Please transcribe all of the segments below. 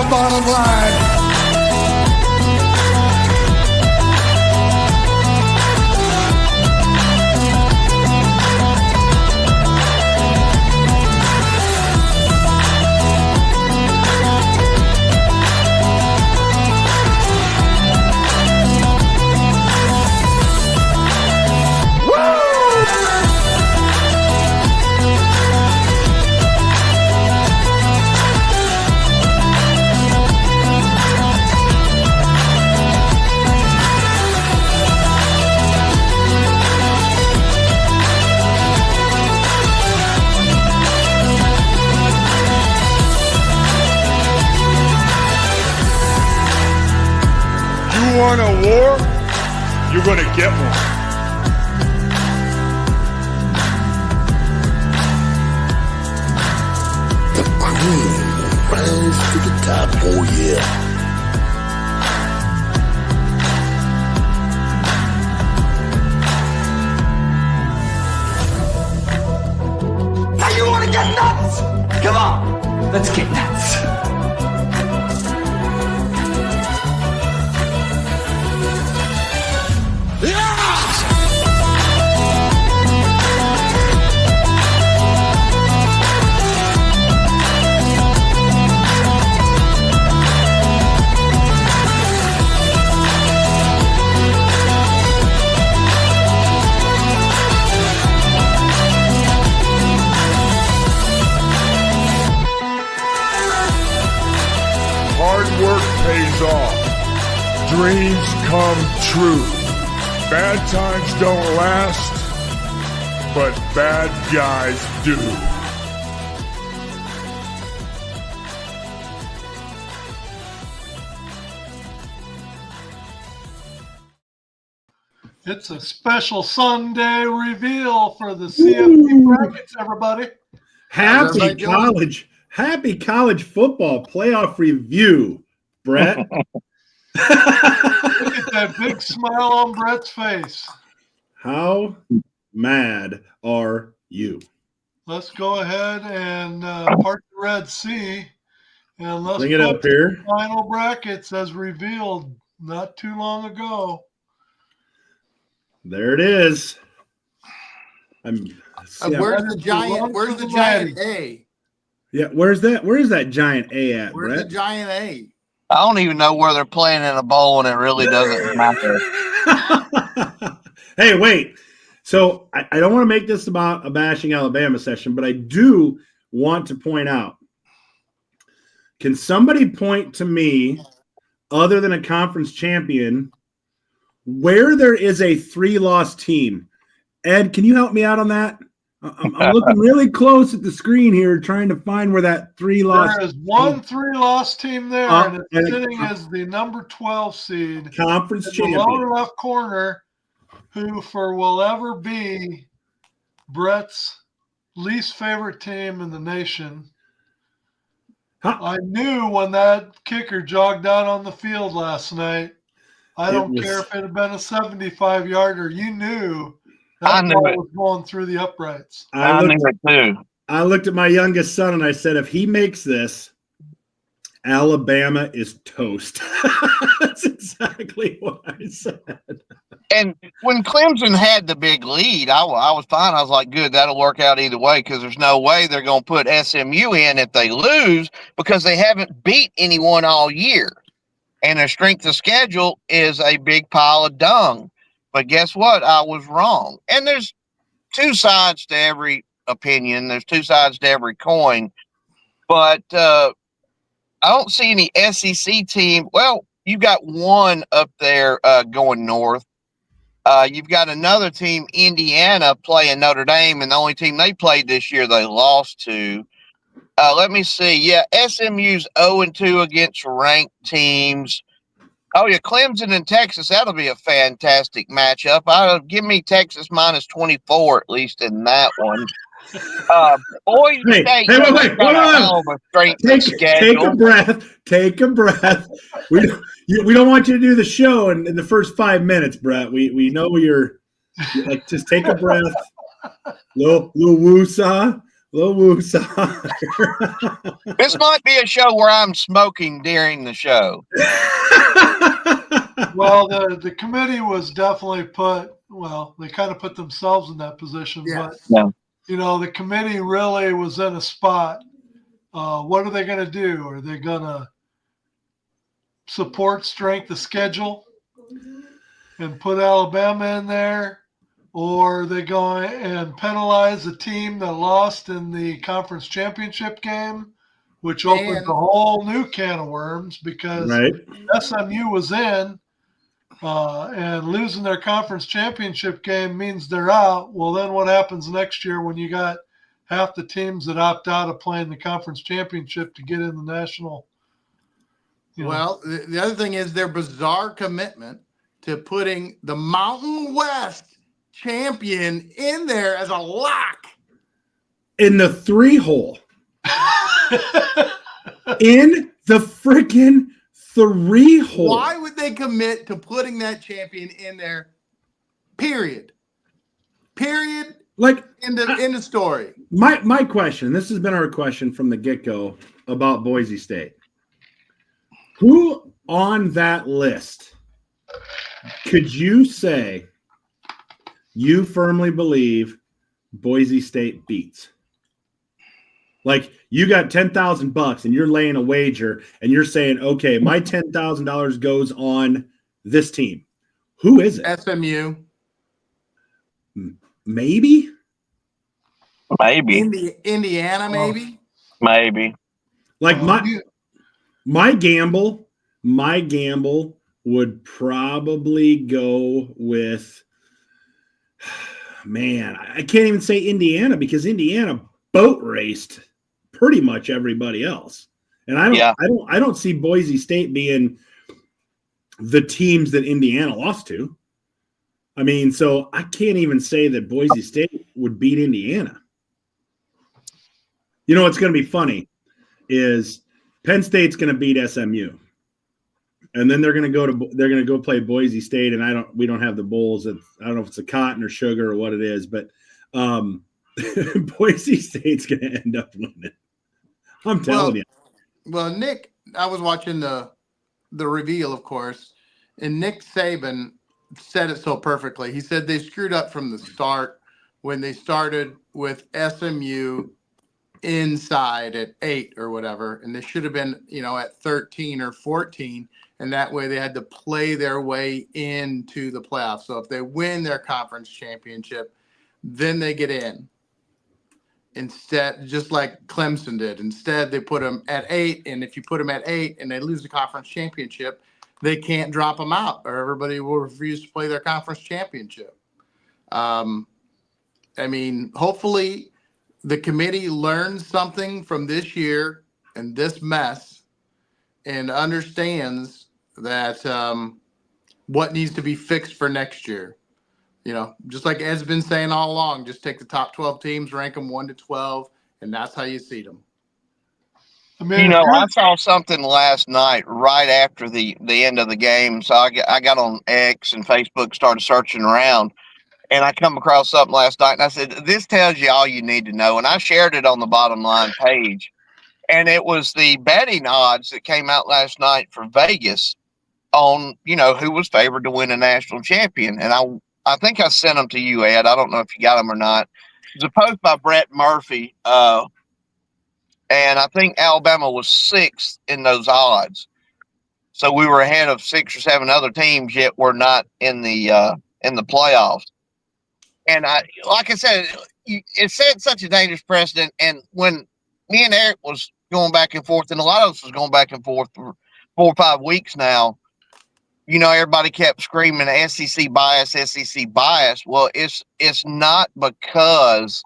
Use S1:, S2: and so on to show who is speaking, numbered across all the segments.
S1: the bottom line. You want a war? You're going to get one.
S2: The cream will rise to the top, oh yeah.
S3: Now you want to get nuts? Come on, let's get nuts.
S1: Hard work pays off. Dreams come true. Bad times don't last, but bad guys do.
S4: It's a special Sunday reveal for the CFP brackets, everybody.
S5: Happy college football playoff review, Brett.
S4: Look at that big smile on Brett's face.
S5: How mad are you?
S4: Let's go ahead and part the Red Sea, and let's
S5: bring it up here.
S4: The final brackets as revealed not too long ago.
S5: There it is.
S6: Where's the giant? Where's the giant A?
S5: Yeah, where's that? Where's that giant A at,
S6: Where's
S5: Brett?
S6: the giant A?
S7: I don't even know where they're playing in a bowl, and it really doesn't matter.
S5: Hey, wait. So I don't want to make this about a bashing Alabama session, but I do want to point out, can somebody point to me, other than a conference champion, where there is a 3-loss team? Ed, can you help me out on that? I'm looking really close at the screen here, trying to find where that 3-loss.
S4: There is one 3-loss team there, and it's sitting as the number 12 seed,
S5: conference
S4: in
S5: champion.
S4: the lower left corner, who will ever be Brett's least favorite team in the nation. I knew when that kicker jogged out on the field last night. I don't care if it had been a 75-yarder. You knew that ball was going through the uprights.
S7: I knew it too.
S5: I looked at my youngest son and I said, if he makes this, Alabama is toast. That's exactly what I said.
S7: And when Clemson had the big lead, I was fine. I was like, good, that'll work out either way, because there's no way they're going to put SMU in if they lose, because they haven't beat anyone all year. And their strength of schedule is a big pile of dung. But guess what? I was wrong. And there's two sides to every opinion. There's two sides to every coin. But I don't see any SEC team. Well, you've got one up there going north. You've got another team, Indiana, playing Notre Dame, and the only team they played this year they lost to. Let me see. Yeah, SMU's 0-2 against ranked teams. Oh, yeah, Clemson and Texas, that'll be a fantastic matchup. Give me Texas minus 24 at least in that one. Boise State.
S5: Wait. Take a breath. Take a breath. We don't want you to do the show in the first 5 minutes, Brett. We know you're like, just take a breath. Little woosah. Little woosah.
S7: This might be a show where I'm smoking during the show.
S4: Well, the committee was definitely they kind of put themselves in that position,
S6: Yes.
S4: but the committee really was in a spot. What are they going to do? Are they going to support strength of schedule and put Alabama in there? Or are they going and penalize a team that lost in the conference championship game, which opens a whole new can of worms because
S5: Right.
S4: SMU was in, and losing their conference championship game means they're out. Well, then what happens next year when you got half the teams that opt out of playing the conference championship to get in the national?
S6: Well, the other thing is their bizarre commitment to putting the Mountain West champion in there as a lock.
S5: In the 3-hole. In the freaking 3-hole.
S6: Why would they commit to putting that champion in there? Period.
S5: Like
S6: in the story.
S5: My question, this has been our question from the get-go about Boise State. Who on that list could you say you firmly believe Boise State beats? Like you got $10,000 and you're laying a wager and you're saying, okay, my $10,000 goes on this team. Who is it?
S6: SMU.
S5: Maybe.
S6: Indiana, maybe.
S7: Maybe.
S5: Like my gamble would probably go with, man, I can't even say Indiana because Indiana boat raced pretty much everybody else. And I don't see Boise State being the teams that Indiana lost to. I mean, so I can't even say that Boise State would beat Indiana. You know what's going to be funny is Penn State's going to beat SMU. And then they're going to go play Boise State, and we don't have the bowls. I don't know if it's a cotton or sugar or what it is, but Boise State's going to end up winning. I'm telling you.
S6: Well, Nick, I was watching the reveal, of course, and Nick Saban said it so perfectly. He said they screwed up from the start when they started with SMU inside at 8 or whatever, and they should have been, at 13 or 14. And that way they had to play their way into the playoffs. So if they win their conference championship, then they get in. Instead, just like Clemson did. Instead, they put them at 8. And if you put them at 8 and they lose the conference championship, they can't drop them out or everybody will refuse to play their conference championship. Hopefully the committee learns something from this year and this mess and understands that what needs to be fixed for next year. Just like Ed's been saying all along, just take the top 12 teams, rank them 1 to 12, and that's how you seed them.
S7: I saw something last night right after the end of the game. So I got on X and Facebook, started searching around, and I come across something last night, and I said, this tells you all you need to know. And I shared it on the Bottom Line page. And it was the betting odds that came out last night for Vegas on, who was favored to win a national champion. And I think I sent them to you, Ed. I don't know if you got them or not. It was a post by Brett Murphy. And I think Alabama was 6th in those odds. So we were ahead of 6 or 7 other teams, yet we're not in the playoffs. And like I said, it set such a dangerous precedent. And when me and Eric was going back and forth, and a lot of us was going back and forth for 4 or 5 weeks now, everybody kept screaming SEC bias. Well, it's not because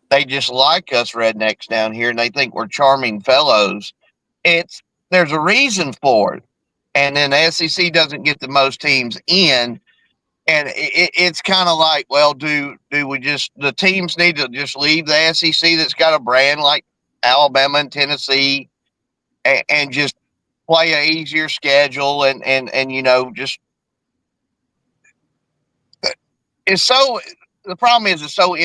S7: they just like us rednecks down here and they think we're charming fellows. There's a reason for it. And then the SEC doesn't get the most teams in. And it's kind of like, well, do we the teams need to just leave the SEC that's got a brand like Alabama and Tennessee and just play an easier schedule and just it's so the problem is it's so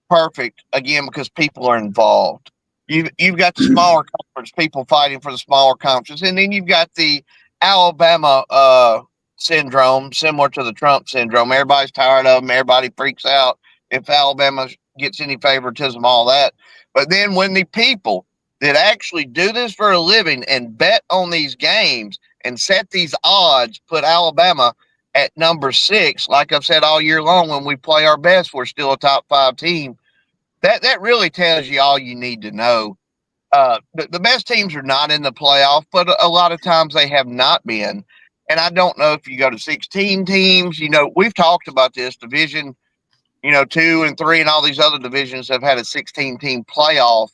S7: perfect again because people are involved. You've got the smaller conference, people fighting for the smaller conferences, and then you've got the Alabama syndrome, similar to the Trump syndrome. Everybody's tired of them. Everybody freaks out if Alabama gets any favoritism, all that. But then when the people that actually do this for a living and bet on these games and set these odds, put Alabama at number 6, like I've said all year long, when we play our best, we're still a top 5 team. That really tells you all you need to know. The best teams are not in the playoff, but a lot of times they have not been. And I don't know if you go to 16 teams, we've talked about this division, 2 and 3 and all these other divisions have had a 16-team playoff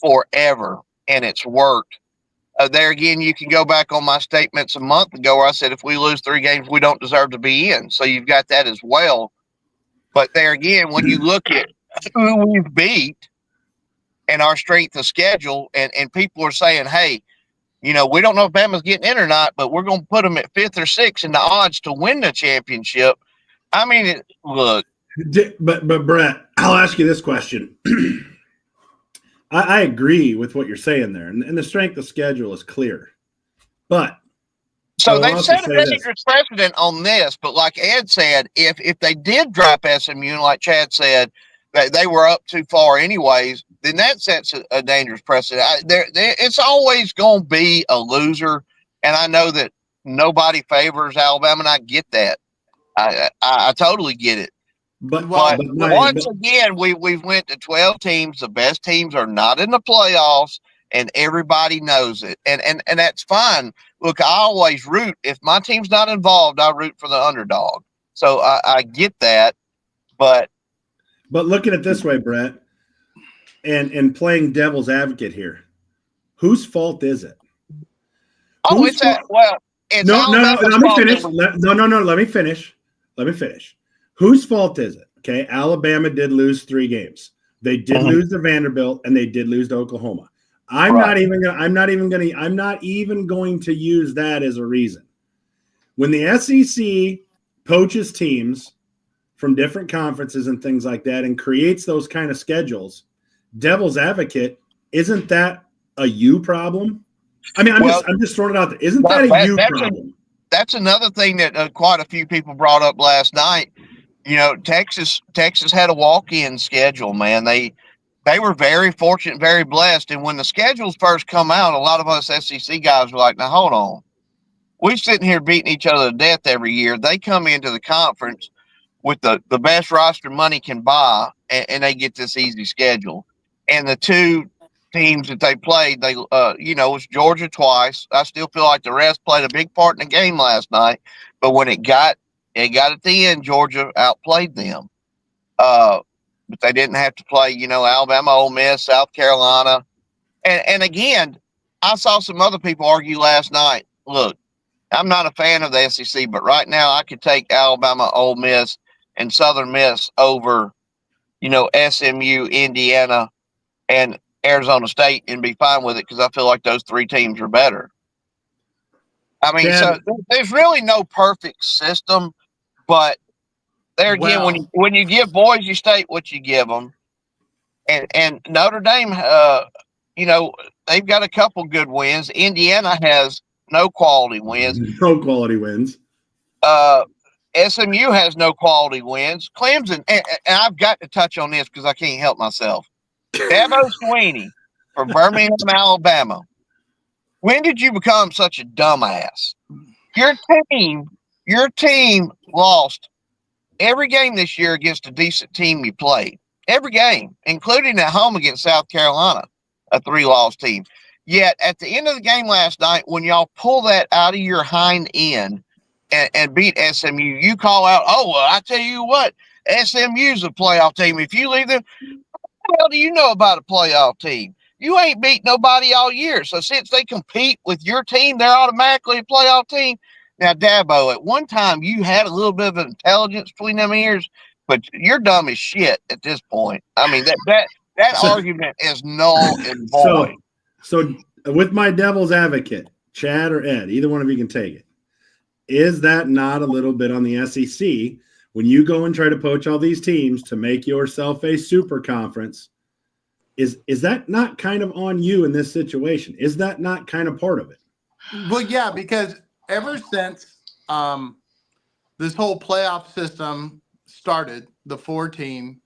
S7: forever, and it's worked. There again, you can go back on my statements a month ago where I said if we lose 3 games, we don't deserve to be in. So you've got that as well. But there again, when you look at who we've beat and our strength of schedule, and people are saying, hey, we don't know if Bama's getting in or not, but we're going to put them at 5th or 6th in the odds to win the championship. I mean, look.
S5: But Brett, I'll ask you this question. I agree with what you're saying there, and the strength of schedule is clear. But
S7: so they've set a dangerous precedent on this. But like Ed said, if they did drop SMU, and like Chad said, that they were up too far anyways, then that sets a dangerous precedent. It's always going to be a loser, and I know that nobody favors Alabama, and I get that. I totally get it. But once again, we've went to 12 teams. The best teams are not in the playoffs, and everybody knows it. And that's fine. Look, I always root. If my team's not involved, I root for the underdog. So I get that. But
S5: look at it this way, Brett, and playing devil's advocate here, whose fault is it?
S7: Oh, it's that. Well, it's
S5: no. Let me finish. Let me finish. Whose fault is it? Okay, Alabama did lose 3 games. They did lose to Vanderbilt, and they did lose to Oklahoma. I'm not even going to use that as a reason. When the SEC poaches teams from different conferences and things like that and creates those kind of schedules, devil's advocate, isn't that a you problem? I mean, I'm just throwing it out there. Isn't that a you problem?
S7: That's another thing that quite a few people brought up last night. Texas had a walk-in schedule, man. They were very fortunate, very blessed. And when the schedules first come out, a lot of us SEC guys were like, now, hold on. We're sitting here beating each other to death every year. They come into the conference with the best roster money can buy, and they get this easy schedule. And the 2 teams that they played, was Georgia twice. I still feel like the rest played a big part in the game last night. But when it got at the end, Georgia outplayed them. But they didn't have to play, Alabama, Ole Miss, South Carolina. And again, I saw some other people argue last night. Look, I'm not a fan of the SEC, but right now I could take Alabama, Ole Miss, and Southern Miss over, SMU, Indiana, and Arizona State and be fine with it because I feel like those 3 teams are better. I mean, so there's really no perfect system. But there again, when you give Boise State what you give them, and Notre Dame, they've got a couple good wins. Indiana has no quality wins. SMU has no quality wins. Clemson, and I've got to touch on this because I can't help myself. Dabo Swinney from Birmingham, Alabama. When did you become such a dumbass? Your team lost every game this year against a decent team you played. Every game, including at home against South Carolina, a 3-loss team. Yet at the end of the game last night, when y'all pull that out of your hind end and beat SMU, you call out, oh, well, I tell you what, SMU's a playoff team. If you leave them, what the hell do you know about a playoff team? You ain't beat nobody all year. So since they compete with your team, they're automatically a playoff team. Now, Dabo, at one time you had a little bit of intelligence between them ears, but you're dumb as shit at this point. I mean, that argument is null and void.
S5: So with my devil's advocate, Chad or Ed, either one of you can take it. Is that not a little bit on the SEC when you go and try to poach all these teams to make yourself a super conference, is that not kind of on you in this situation? Is that not kind of part of it?
S6: Well, yeah, because ever since this whole playoff system started, the 4-team,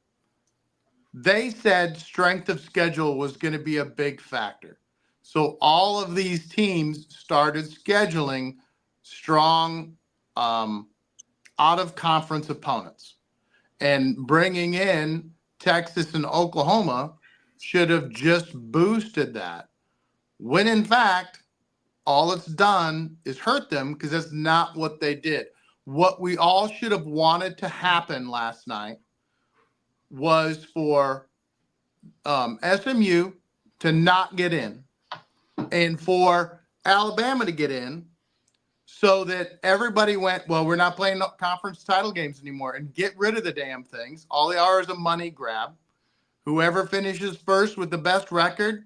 S6: they said strength of schedule was going to be a big factor. So all of these teams started scheduling strong out-of-conference opponents. And bringing in Texas and Oklahoma should have just boosted that. When in fact, all it's done is hurt them because that's not what they did. What we all should have wanted to happen last night was for SMU to not get in and for Alabama to get in so that everybody went, well, we're not playing conference title games anymore, and get rid of the damn things. All they are is a money grab. Whoever finishes first with the best record,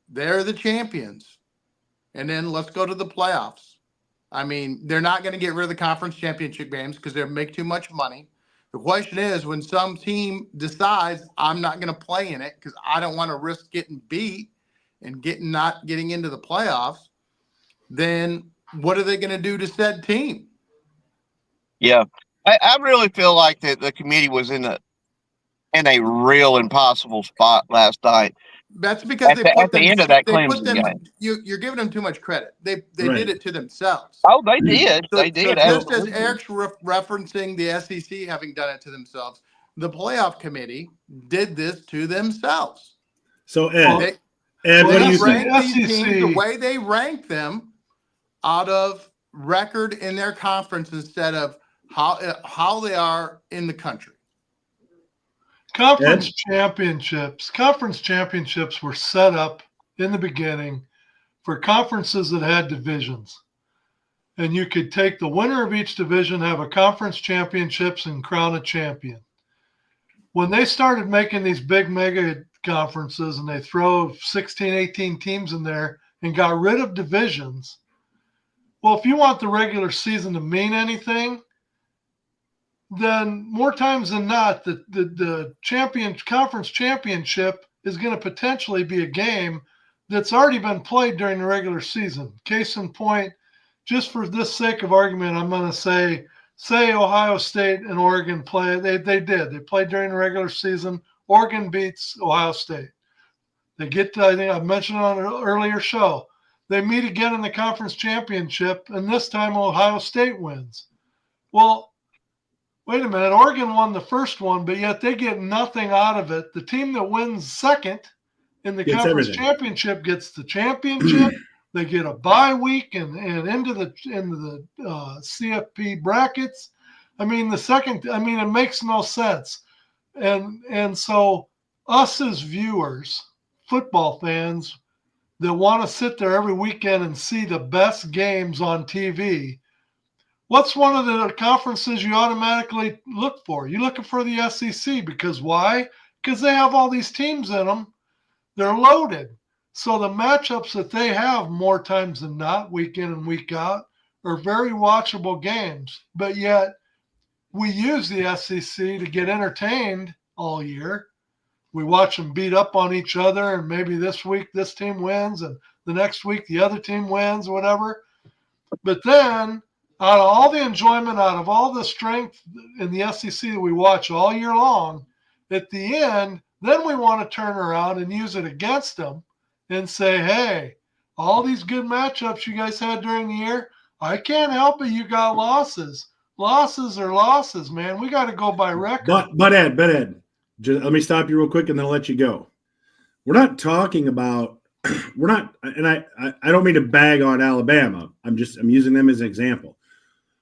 S6: they're the champions. And then let's go to the playoffs. I mean, they're not going to get rid of the conference championship games because they make too much money. The question is, when some team decides I'm not going to play in it because I don't want to risk getting beat and not getting into the playoffs, then what are they going to do to said team?
S7: Yeah, I really feel like that the committee was in a real impossible spot last night.
S6: That's because
S7: at the end of that Clemson game.
S6: You're giving them too much credit. They
S5: Right.
S6: did it to themselves.
S7: Oh, they did.
S6: So,
S7: They did.
S6: just as
S7: absolutely.
S6: Eric's referencing the SEC having done it to themselves, the playoff committee did this to themselves.
S5: So Ed,
S6: They
S5: what do you
S6: ranked
S5: think?
S6: these teams the way they ranked them out of record in their conference instead of how they are in the country.
S4: Conference championships were set up in the beginning for conferences that had divisions. And you could take the winner of each division, have a conference championships, and crown a champion. When they started making these big mega conferences and they throw 16, 18 teams in there and got rid of divisions, well, if you want the regular season to mean anything, then more times than not, the conference championship is going to potentially be a game that's already been played during the regular season. Case in point, just for this sake of argument, I'm going to say Ohio State and Oregon play. They did. They played during the regular season. Oregon beats Ohio State. They get to, I think I mentioned it on an earlier show, they meet again in the conference championship, and this time Ohio State wins. Well, wait a minute, Oregon won the first one, but yet they get nothing out of it. The team that wins second in the conference championship gets the championship. They get a bye week and into the CFP brackets. I mean, it makes no sense. And so us as viewers, football fans that want to sit there every weekend and see the best games on TV, what's one of the conferences you automatically look for? You're looking for the SEC because why? Because they have all these teams in them. They're loaded. So the matchups that they have more times than not, week in and week out, are very watchable games. But yet we use the SEC to get entertained all year. We watch them beat up on each other, and maybe this week this team wins and the next week the other team wins, whatever. But then out of all the enjoyment, out of all the strength in the SEC that we watch all year long, at the end, then we want to turn around and use it against them and say, hey, all these good matchups you guys had during the year, I can't help it. You got losses. Losses are losses, man. We got to go by record.
S5: But Ed, just, let me stop you real quick and then I'll let you go. We're not talking about, and I don't mean to bag on Alabama. I'm using them as an example.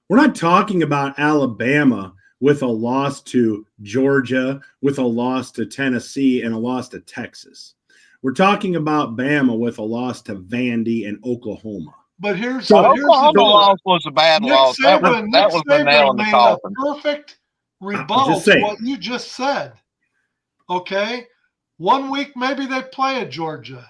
S5: We're not talking about Alabama with a loss to Georgia, with a loss to Tennessee, and a loss to Texas. We're talking about Bama with a loss to Vandy and Oklahoma.
S4: But here's
S7: Oklahoma loss was a bad loss. That was the nail in the coffin.
S4: Perfect rebuttal to what you just said. Okay, 1 week maybe they play at Georgia,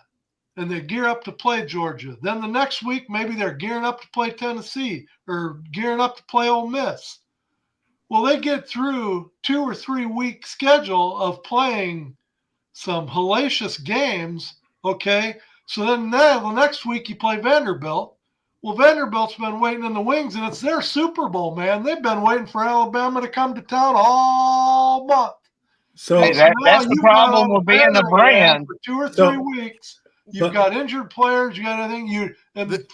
S4: and they gear up to play Georgia. Then the next week maybe they're gearing up to play Tennessee or gearing up to play Ole Miss. Well, they get through 2 or 3 week schedule of playing some hellacious games. Okay. So then the next week you play Vanderbilt. Well, Vanderbilt's been waiting in the wings, and it's their Super Bowl, man. They've been waiting for Alabama to come to town all month.
S5: So
S7: Hey, that's the problem with being a brand.
S4: For 2 or 3 weeks, you've got injured players, you got everything.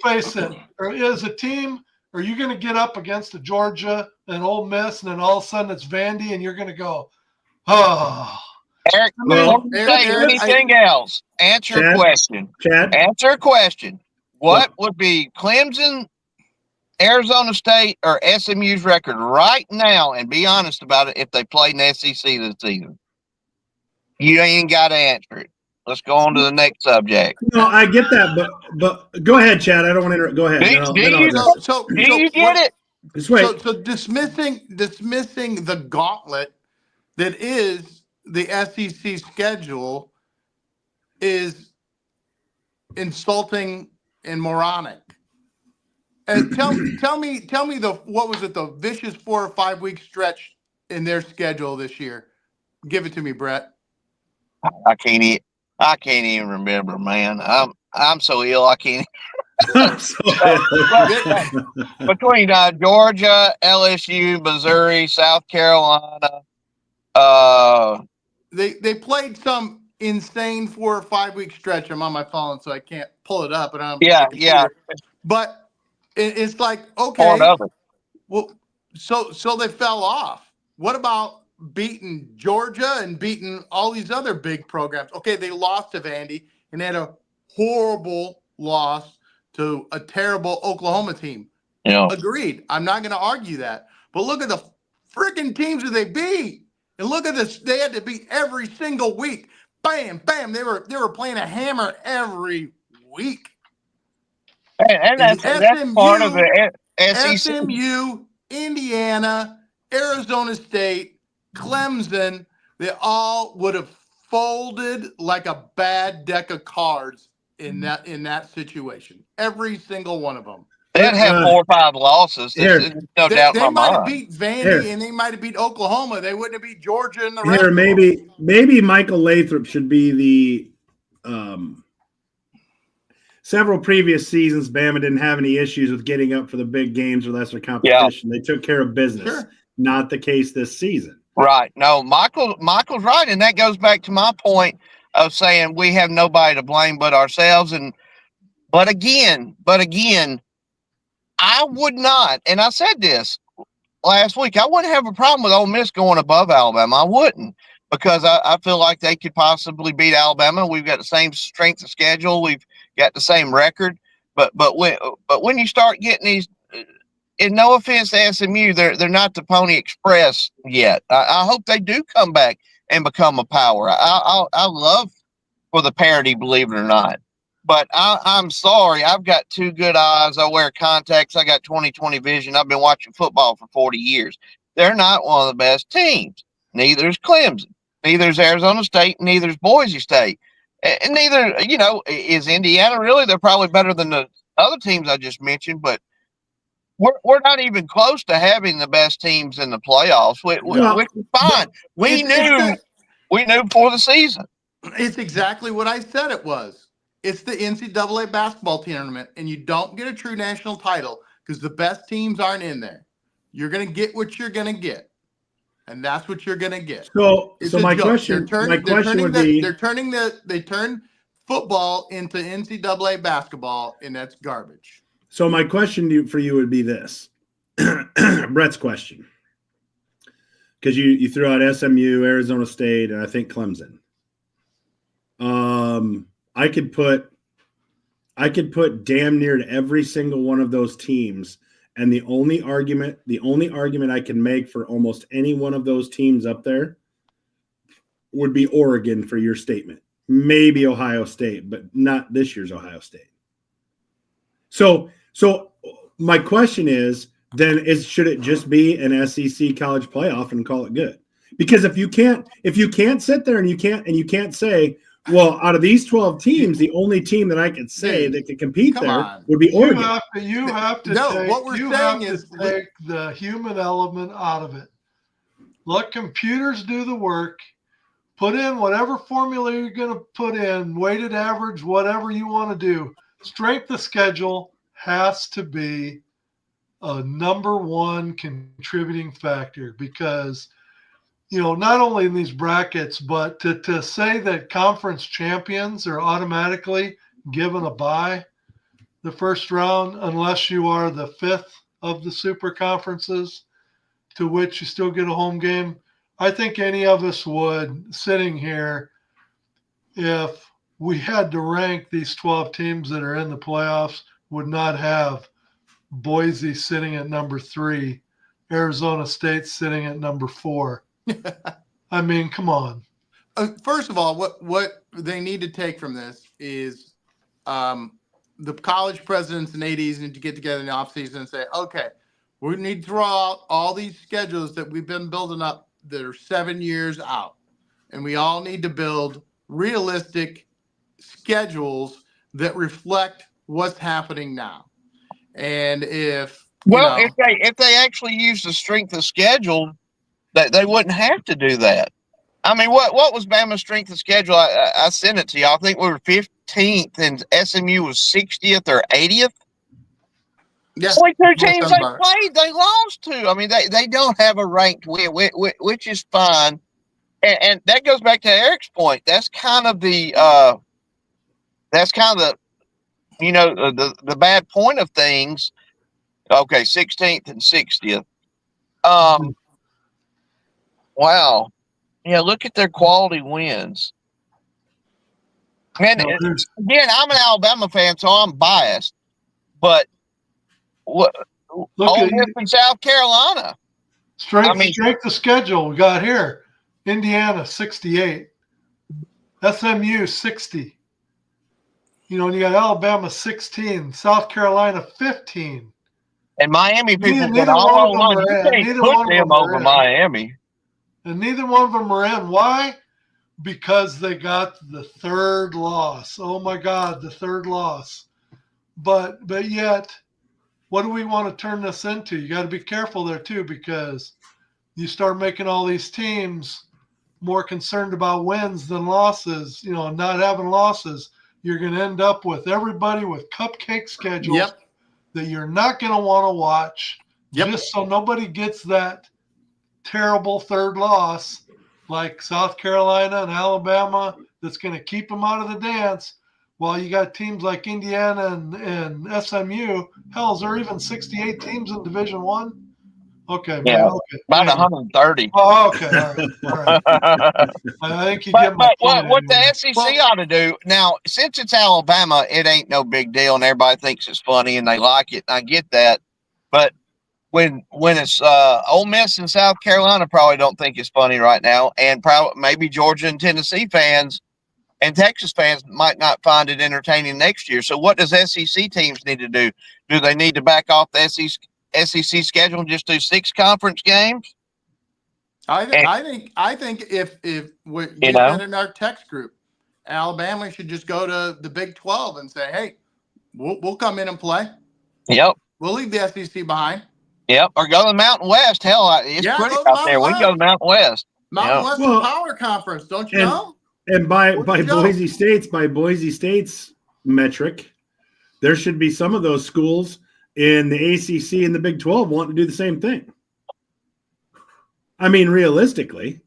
S4: Face it, or as a team, are you going to get up against a Georgia and Ole Miss, and then all of a sudden it's Vandy, and you're going to go, oh.
S7: Eric, before you say anything else, answer a question.
S5: Chad?
S7: Answer a question. What would be Clemson, Arizona State, or SMU's record right now, and be honest about it, if they played in the SEC this season? You ain't got to answer it. Let's go on to the next subject.
S5: No, I get that, but go ahead, Chad. I don't want to interrupt. Go ahead.
S7: Do you get it?
S5: Just wait.
S6: So dismissing the gauntlet that is the SEC schedule is insulting and moronic. And tell me what was it, the vicious 4 or 5 week stretch in their schedule this year? Give it to me, Brett.
S7: I can't even remember, man. I'm so ill I can't. Between Georgia, LSU, Missouri, South Carolina,
S6: they played some insane 4 or 5 week stretch. I'm on my phone, so I can't pull it up. And yeah. But it's like, okay, well, so they fell off. What about beating Georgia and beating all these other big programs? Okay, they lost to Vandy and had a horrible loss to a terrible Oklahoma team.
S7: Yeah.
S6: Agreed. I'm not going to argue that. But look at the freaking teams that they beat. And look at this. They had to beat every single week. Bam, bam. They were playing a hammer every week.
S7: And that's part of the SEC.
S6: SMU, Indiana, Arizona State, Clemson, they all would have folded like a bad deck of cards in that situation. Every single one of them.
S7: They'd have 4 or 5 losses. There's no doubt in my mind. They
S6: might have beat Vandy and they might have beat Oklahoma. They wouldn't have beat Georgia and the rest.
S5: Maybe Michael Lathrop should be the several previous seasons. Bama didn't have any issues with getting up for the big games or lesser competition. Yeah. They took care of business. Sure. Not the case this season.
S7: Right. No, Michael's right. And that goes back to my point of saying we have nobody to blame but ourselves. But again, I would not, and I said this last week, I wouldn't have a problem with Ole Miss going above Alabama. I wouldn't, because I feel like they could possibly beat Alabama. We've got the same strength of schedule. We've got the same record. But when you start getting these, and no offense to SMU, they're not the Pony Express yet. I hope they do come back and become a power. I love for the parity, believe it or not. But I'm sorry, I've got 2 good eyes. I wear contacts. I got 20/20 vision. I've been watching football for 40 years. They're not one of the best teams. Neither is Clemson. Neither is Arizona State. Neither is Boise State. And neither, is Indiana. Really, they're probably better than the other teams I just mentioned. But we're not even close to having the best teams in the playoffs, which is fine. We knew before the season.
S6: It's exactly what I said it was. It's the NCAA basketball tournament, and you don't get a true national title because the best teams aren't in there. You're going to get what you're going to get, and that's what you're going to get.
S5: So my question would be:
S6: they turn football into NCAA basketball, and that's garbage.
S5: So my question for you would be this: Brett's question, because you threw out SMU, Arizona State, and I think Clemson. I could put damn near to every single one of those teams, and the only argument I can make for almost any one of those teams up there would be Oregon for your statement. Maybe Ohio State, but not this year's Ohio State. So my question is, then should it just be an SEC college playoff and call it good? Because if you can't sit there and you can't say, well, out of these 12 teams, the only team that I could say that could compete there would be Oregon.
S4: You have to take the human element out of it. Let computers do the work. Put in whatever formula you're going to put in, weighted average, whatever you want to do. Strength of schedule has to be a number one contributing factor because, not only in these brackets, but to say that conference champions are automatically given a bye the first round, unless you are the fifth of the super conferences, to which you still get a home game. I think any of us would, sitting here, if we had to rank these 12 teams that are in the playoffs, would not have Boise sitting at number 3, Arizona State sitting at number 4. I mean, come on.
S6: First of all, what they need to take from this is the college presidents and ADs need to get together in the offseason and say, okay, we need to throw out all these schedules that we've been building up that are 7 years out. And we all need to build realistic schedules that reflect what's happening now. And if
S7: they actually use the strength of schedule, they wouldn't have to do that. I mean, what was Bama's strength of schedule? I sent it to you. I think we were 15th and SMU was 60th or 80th.
S6: Yeah,
S7: only 2 teams they played, they lost to. I mean, they don't have a ranked win, which is fine. And that goes back to Eric's point. That's kind of the the bad point of things. Okay, 16th and 60th. Wow. Yeah, look at their quality wins. And again, I'm an Alabama fan, so I'm biased. But Ole Miss and South Carolina.
S4: Strength of schedule we got here. Indiana 68. SMU 60. And you got Alabama 16, South Carolina 15.
S7: And Miami people get all over. You can't put them over Miami.
S4: And neither one of them are in. Why? Because they got the third loss. Oh my God, the third loss. But yet, what do we want to turn this into? You got to be careful there too, because you start making all these teams more concerned about wins than losses. Not having losses, you're going to end up with everybody with cupcake schedules that you're not going to want to watch, just so nobody gets that terrible third loss like South Carolina and Alabama that's going to keep them out of the dance, while you got teams like Indiana and SMU. Hell, is there even 68 teams in Division I? Okay.
S7: Yeah, about 130.
S4: Oh, okay. All right. I think you get my point.
S7: What the SEC ought to do, now, since it's Alabama, it ain't no big deal, and everybody thinks it's funny, and they like it, and I get that. But when it's Ole Miss and South Carolina probably don't think it's funny right now, and probably maybe Georgia and Tennessee fans and Texas fans might not find it entertaining next year. So what does SEC teams need to do? Do they need to back off the SEC schedule and just do 6 conference games?
S6: I think if we get that in our text group, Alabama should just go to the Big 12 and say, hey, we'll come in and play.
S7: Yep.
S6: We'll leave the SEC behind.
S7: Yep. Or go to the Mountain West. Hell, it's pretty out there. We can go to the Mountain West.
S6: Mountain West is a power conference, don't you know?
S5: And by Boise State's metric, there should be some of those schools in the ACC and the Big 12 wanting to do the same thing. I mean, realistically,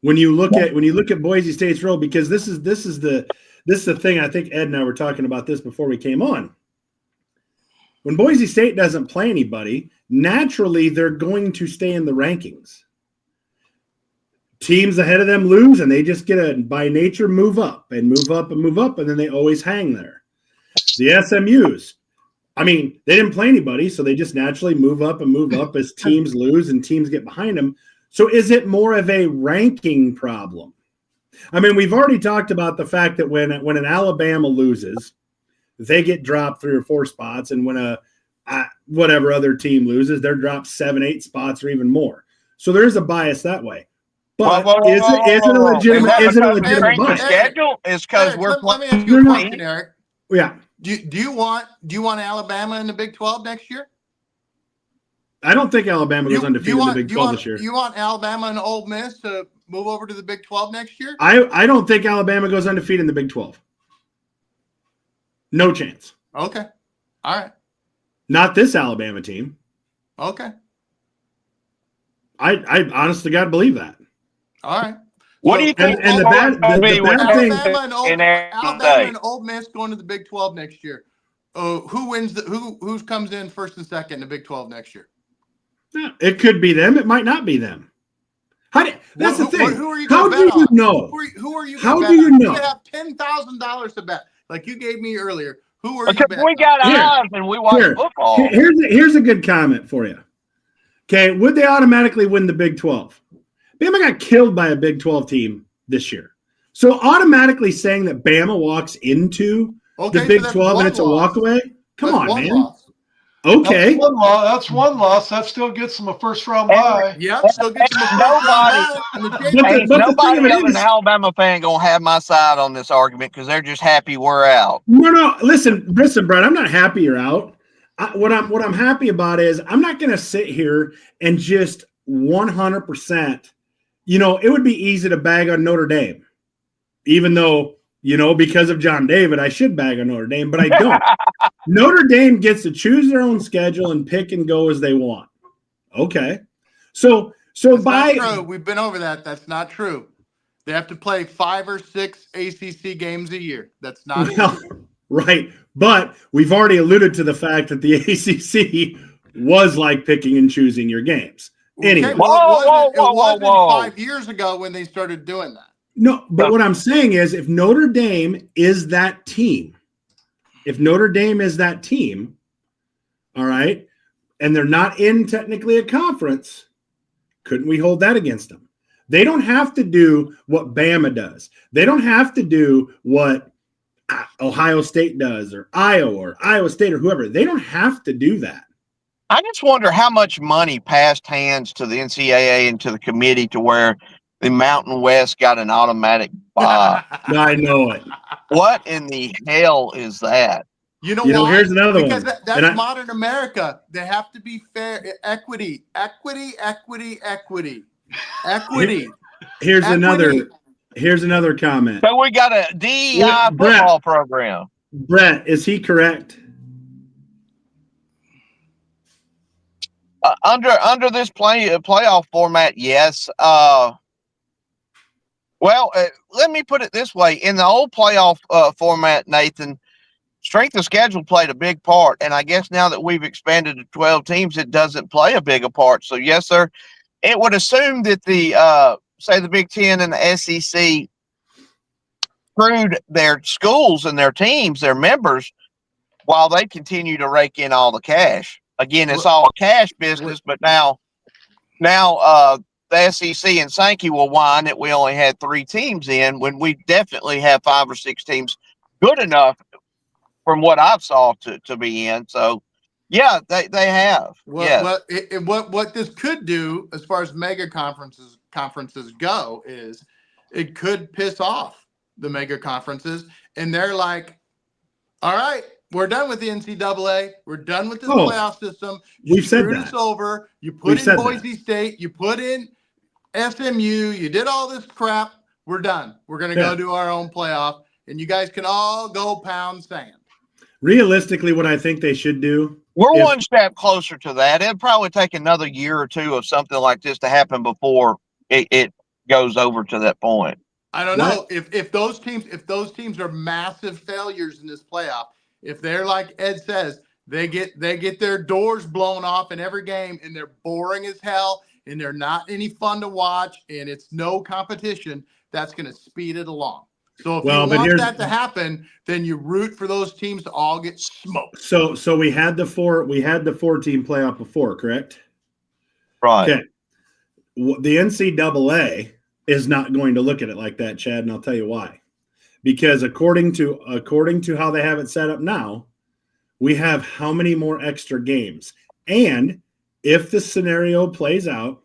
S5: when you look at Boise State's role, because this is the thing. I think Ed and I were talking about this before we came on. When Boise State doesn't play anybody, naturally they're going to stay in the rankings. Teams ahead of them lose, and they just get by nature move up, and then they always hang there. The SMUs, I mean, they didn't play anybody, so they just naturally move up as teams lose and teams get behind them. So is it more of a ranking problem? I mean, we've already talked about the fact that when an Alabama loses, they get dropped 3 or 4 spots, and when whatever other team loses, they're dropped 7, 8 spots or even more. So there is a bias that way. But is it a legitimate bias?
S7: Schedule is because we're
S6: let me ask you a question, Eric.
S5: Yeah.
S6: Do you want Alabama in the Big 12 next year?
S5: I don't think Alabama goes undefeated in the Big 12 this year.
S6: You want Alabama and Ole Miss to move over to the Big 12 next year?
S5: I don't think Alabama goes undefeated in the Big 12. No chance.
S6: Okay. All right.
S5: Not this Alabama team.
S6: Okay.
S5: I honest to God believe that.
S6: All right.
S7: What do you think?
S5: And the bad thing,
S6: Alabama and Ole Miss going to the Big 12 next year. Who wins? Who comes in first and second in the Big 12 next year?
S5: it could be them. It might not be them. That's the thing.
S6: Who are you
S5: How
S6: gonna bet
S5: do you
S6: on?
S5: know?
S6: Who are you?
S5: How
S6: bet
S5: do you
S6: on?
S5: know?
S6: You have $10,000 to bet, like you gave me earlier. Who are you
S7: Because
S6: betting
S7: we got
S5: Here.
S7: eyes and we watch football.
S5: Here's a good comment for you. Okay, would they automatically win the Big 12? Bama got killed by a Big 12 team this year. So automatically saying that Bama walks into the Big 12 and it's a walkaway? Come on, man.
S6: Loss.
S5: Okay.
S4: That's one loss. That still gets them a first-round bye.
S6: Yep, still gets them a
S7: Nobody other than Alabama fan gonna have my side on this argument because they're just happy we're out.
S5: No. Listen, Brett. I'm not happy you're out. What I'm happy about is I'm not going to sit here and just 100%. It would be easy to bag on Notre Dame, even though because of John David, I should bag on Notre Dame, but I don't. Notre Dame gets to choose their own schedule and pick and go as they want. Okay, so
S6: That's not true. We've been over that. That's not true. They have to play 5 or 6 ACC games a year. That's not true.
S5: Right. But we've already alluded to the fact that the ACC was like picking and choosing your games. Anyway.
S6: Okay, well, it wasn't 5 years ago when they started doing that.
S5: No, but what I'm saying is if Notre Dame is that team, all right, and they're not in technically a conference, couldn't we hold that against them? They don't have to do what Bama does. They don't have to do what Ohio State does or Iowa State or whoever. They don't have to do that.
S7: I just wonder how much money passed hands to the NCAA and to the committee to where the Mountain West got an automatic bye.
S5: I know it.
S7: What in the hell is that?
S6: You know why?
S5: Here's another one.
S6: Because that's modern America. They have to be fair. Equity.
S5: Here's another comment.
S7: So we got a DEI football program.
S5: Brett, is he correct?
S7: Under this playoff format, yes. Let me put it this way: in the old playoff format, Nathan, strength of schedule played a big part, and I guess now that we've expanded to 12 teams, it doesn't play a bigger part. So yes, sir, it would assume that the Big Ten and the SEC screwed their schools and their teams, their members, while they continue to rake in all the cash. Again, it's all cash business, but now the SEC and Sankey will whine that we only had 3 teams in when we definitely have 5 or 6 teams good enough from what I've saw to be in. So, yeah, they have.
S6: What this could do as far as mega conferences go is it could piss off the mega conferences, and they're like, all right, we're done with the NCAA. We're done with this playoff system.
S5: We've said
S6: screwed
S5: that.
S6: us over. You put in Boise State. You put in SMU. You did all this crap. We're done. We're going to go do our own playoff, and you guys can all go pound sand.
S5: Realistically, what I think they should do.
S7: We're one step closer to that. It'll probably take another year or 2 of something like this to happen before it goes over to that point.
S6: I don't know if those teams are massive failures in this playoff. If they're like Ed says, they get their doors blown off in every game, and they're boring as hell, and they're not any fun to watch, and it's no competition, that's going to speed it along. So if you want that to happen, then you root for those teams to all get smoked.
S5: So we had the 4-team playoff before, correct?
S7: Right.
S5: Okay. The NCAA is not going to look at it like that, Chad, and I'll tell you why. Because according to how they have it set up now, we have how many more extra games? And if the scenario plays out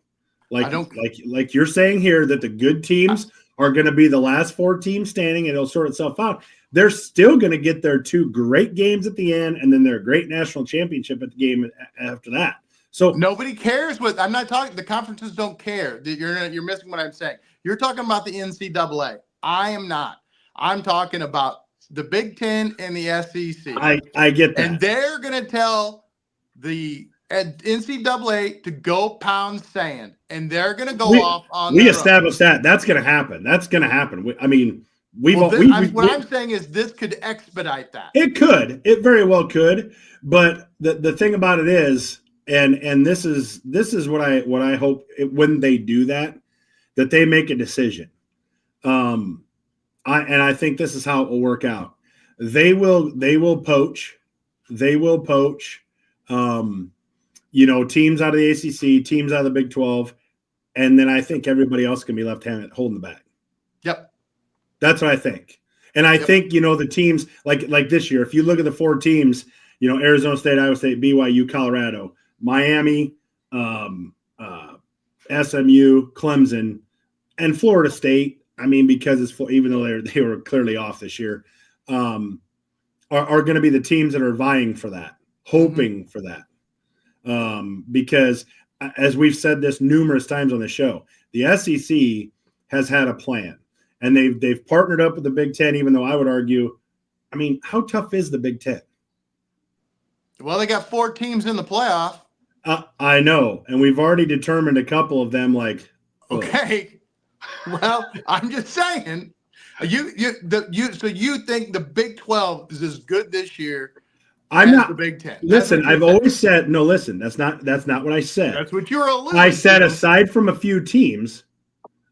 S5: like you're saying here, that the good teams are going to be the last 4 teams standing and it'll sort itself out, they're still going to get their 2 great games at the end and then their great national championship at the game after that. So
S6: nobody cares what I'm not talking. The conferences don't care. You're missing what I'm saying. You're talking about the NCAA. I am not. I'm talking about the Big Ten and the SEC.
S5: I get that.
S6: And they're going to tell the NCAA to go pound sand, and they're going to go off on.
S5: We established that. That's going to happen. That's going to happen. I mean, what I'm saying is this could expedite that. It could. It very well could. But the thing about it is, and this is what I hope when they do that they make a decision. I think this is how it will work out. They will poach. They will poach. Teams out of the ACC, teams out of the Big 12, and then I think everybody else can be left-handed holding the bag.
S6: Yep,
S5: that's what I think. And I think the teams like this year. If you look at the 4 teams, Arizona State, Iowa State, BYU, Colorado, Miami, SMU, Clemson, and Florida State. I mean, because even though they were clearly off this year, are going to be the teams that are vying for that, hoping for that. Because as we've said this numerous times on the show, the SEC has had a plan, and they've partnered up with the Big Ten. Even though I would argue, I mean, how tough is the Big Ten?
S6: Well, they got 4 teams in the playoff.
S5: I know, and we've already determined a couple of them.
S6: Okay, well, I'm just saying, so you think the Big 12 is as good this year?
S5: I'm not
S6: the Big Ten.
S5: Listen, I've always said no. Listen, that's not what I said.
S6: That's what you're alluding.
S5: I said aside from a few teams,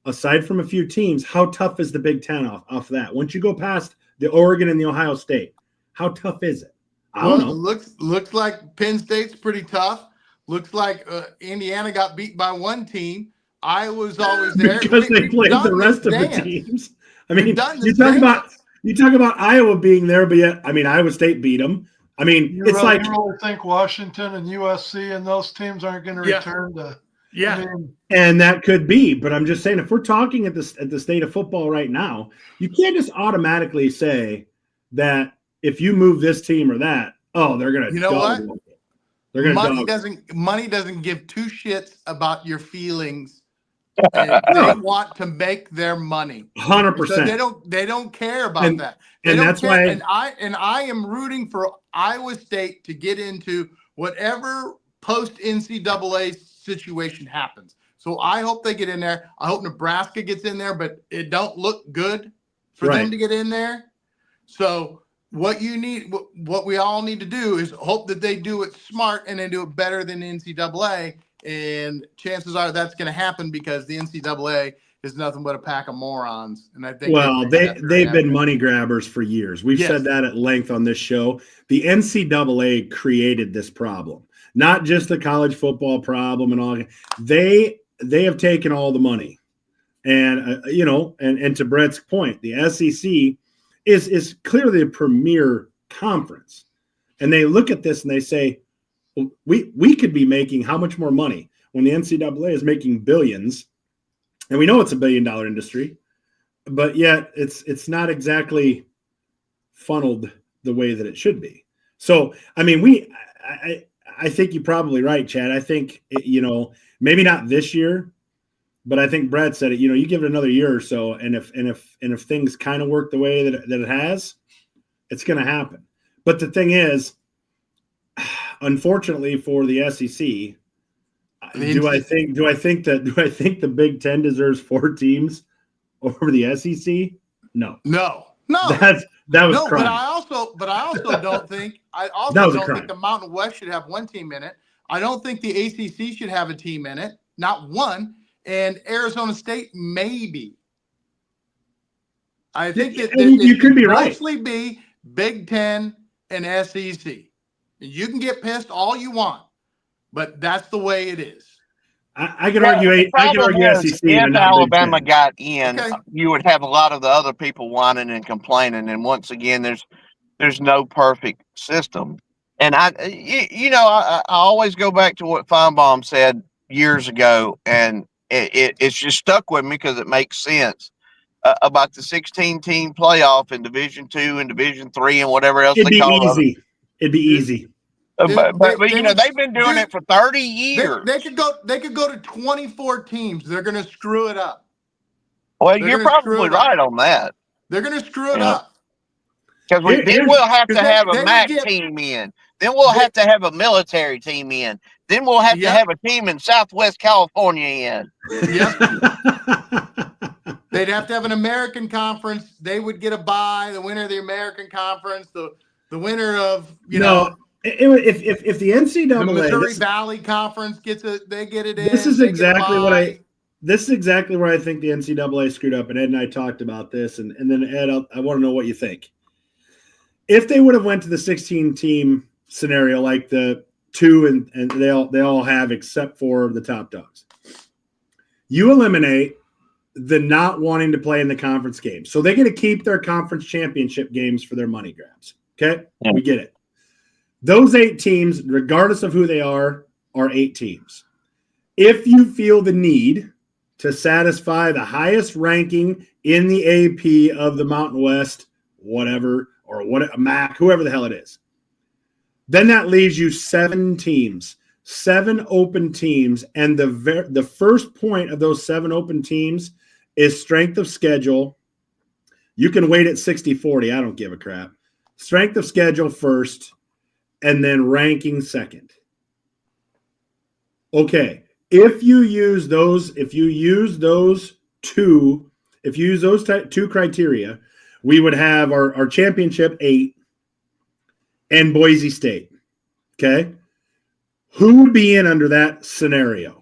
S5: how tough is the Big Ten off that? Once you go past the Oregon and the Ohio State, how tough is it? I don't know.
S6: Looks like Penn State's pretty tough. Looks like Indiana got beat by one team. Iowa's always there
S5: because they played the rest of the teams. I mean, you talk about Iowa being there, but yet, I mean, Iowa State beat them. I mean, you
S4: really think Washington and USC and those teams aren't going to return to?
S6: Yeah,
S4: I mean,
S5: and that could be, but I'm just saying, if we're talking at the state of football right now, you can't just automatically say that if you move this team or that, they're going to.
S6: You know what?
S5: They're going
S6: to money doesn't give 2 shits about your feelings. And they want to make their money.
S5: 100%.
S6: So they don't care about that. And that's why. And I am rooting for Iowa State to get into whatever post NCAA situation happens. So I hope they get in there. I hope Nebraska gets in there, but it don't look good for them to get in there. So what we all need to do is hope that they do it smart and they do it better than NCAA. And chances are that's going to happen because the NCAA is nothing but a pack of morons. And I think
S5: they've been money grabbers for years. We've said that at length on this show. The NCAA created this problem, not just the college football problem and all. They have taken all the money, and and to Brett's point, the SEC is clearly a premier conference, and they look at this and they say, we could be making how much more money when the NCAA is making billions, and we know it's $1 billion industry, but yet it's not exactly funneled the way that it should be. So, I mean, I think you're probably right, Chad. I think maybe not this year, but I think Brad said it. You give it another year or so, and if things kind of work the way that it has, it's going to happen. But the thing is, unfortunately for the SEC, do I think the Big Ten deserves 4 teams over the SEC? No. That was crime.
S6: But I also don't think think the Mountain West should have 1 team in it. I don't think the ACC should have a team in it, not one. And Arizona State maybe. I think that
S5: you could be right.
S6: Mostly be Big Ten and SEC. You can get pissed all you want, but that's the way it is.
S5: I could argue. I could argue SEC.
S7: If Alabama got in, you would have a lot of the other people whining and complaining. And once again, there's no perfect system. And I always go back to what Feinbaum said years ago, and it's just stuck with me because it makes sense about the 16-team playoff in Division II and Division III and whatever else
S5: It'd be easy.
S7: But you know, they've been doing it for 30 years.
S6: They could go to 24 teams. They're going to screw it up.
S7: Well, you're probably right on that.
S6: They're going to screw it up.
S7: Because then we'll have to have a MAC
S6: get,
S7: team in. Then we'll have to have a military team in. Then we'll have to have a team in Southwest California in.
S6: Yep. They'd have to have an American conference. They would get a bye. The winner of the American conference, the winner of
S5: if the NCAA,
S6: the Missouri Valley Conference they get it in.
S5: This is exactly where I think the NCAA screwed up. And Ed and I talked about this, and then Ed, I want to know what you think. If they would have went to the 16-team scenario, like the 2 and they all have except for the top dogs, you eliminate the not wanting to play in the conference games. So they're going to keep their conference championship games for their money grabs. Okay? Yeah. We get it. Those 8 teams, regardless of who they are 8 teams. If you feel the need to satisfy the highest ranking in the AP of the Mountain West, whatever, or what, MAC, whoever the hell it is, then that leaves you 7 teams, 7 open teams, and the first point of those 7 open teams is strength of schedule. You can weight it 60-40. I don't give a crap. Strength of schedule first, and then ranking second. Okay, if you use those 2 criteria, we would have our championship 8 and Boise State. Okay, who would be in under that scenario?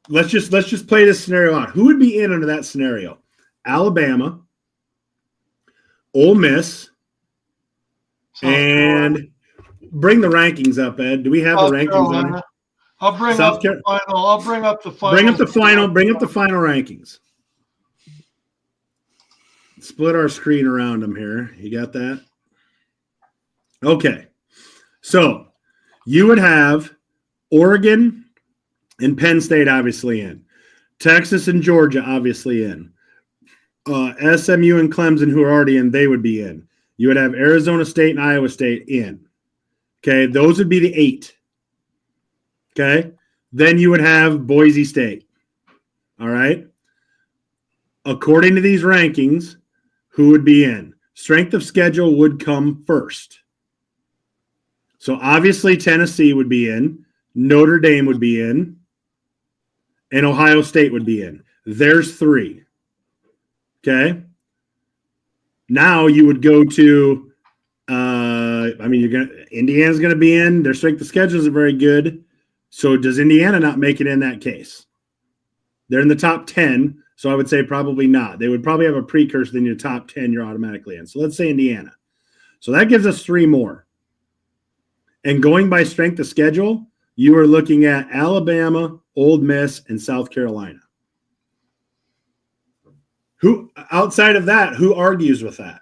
S5: Let's just play this scenario out. Who would be in under that scenario? Alabama, Ole Miss, and bring the rankings up, Ed. Do we have the rankings?
S4: I'll bring up the final.
S5: Bring up the final rankings. Split our screen around them here. You got that? Okay. So you would have Oregon and Penn State obviously in. Texas and Georgia obviously in. SMU and Clemson, who are already in, they would be in. You would have Arizona State and Iowa State in. Okay, those would be the 8. Okay, then you would have Boise State. All right. According to these rankings, who would be in? Strength of schedule would come first. So obviously Tennessee would be in, Notre Dame would be in, and Ohio State would be in. There's 3. Okay. Now you would go to, Indiana's going to be in. Their strength of schedule isn't very good. So does Indiana not make it in that case? They're in the top 10, so I would say probably not. They would probably have a precursor, then your top 10, you're automatically in. So let's say Indiana. So that gives us 3 more. And going by strength of schedule, you are looking at Alabama, Ole Miss, and South Carolina. Who outside of that, who argues with that?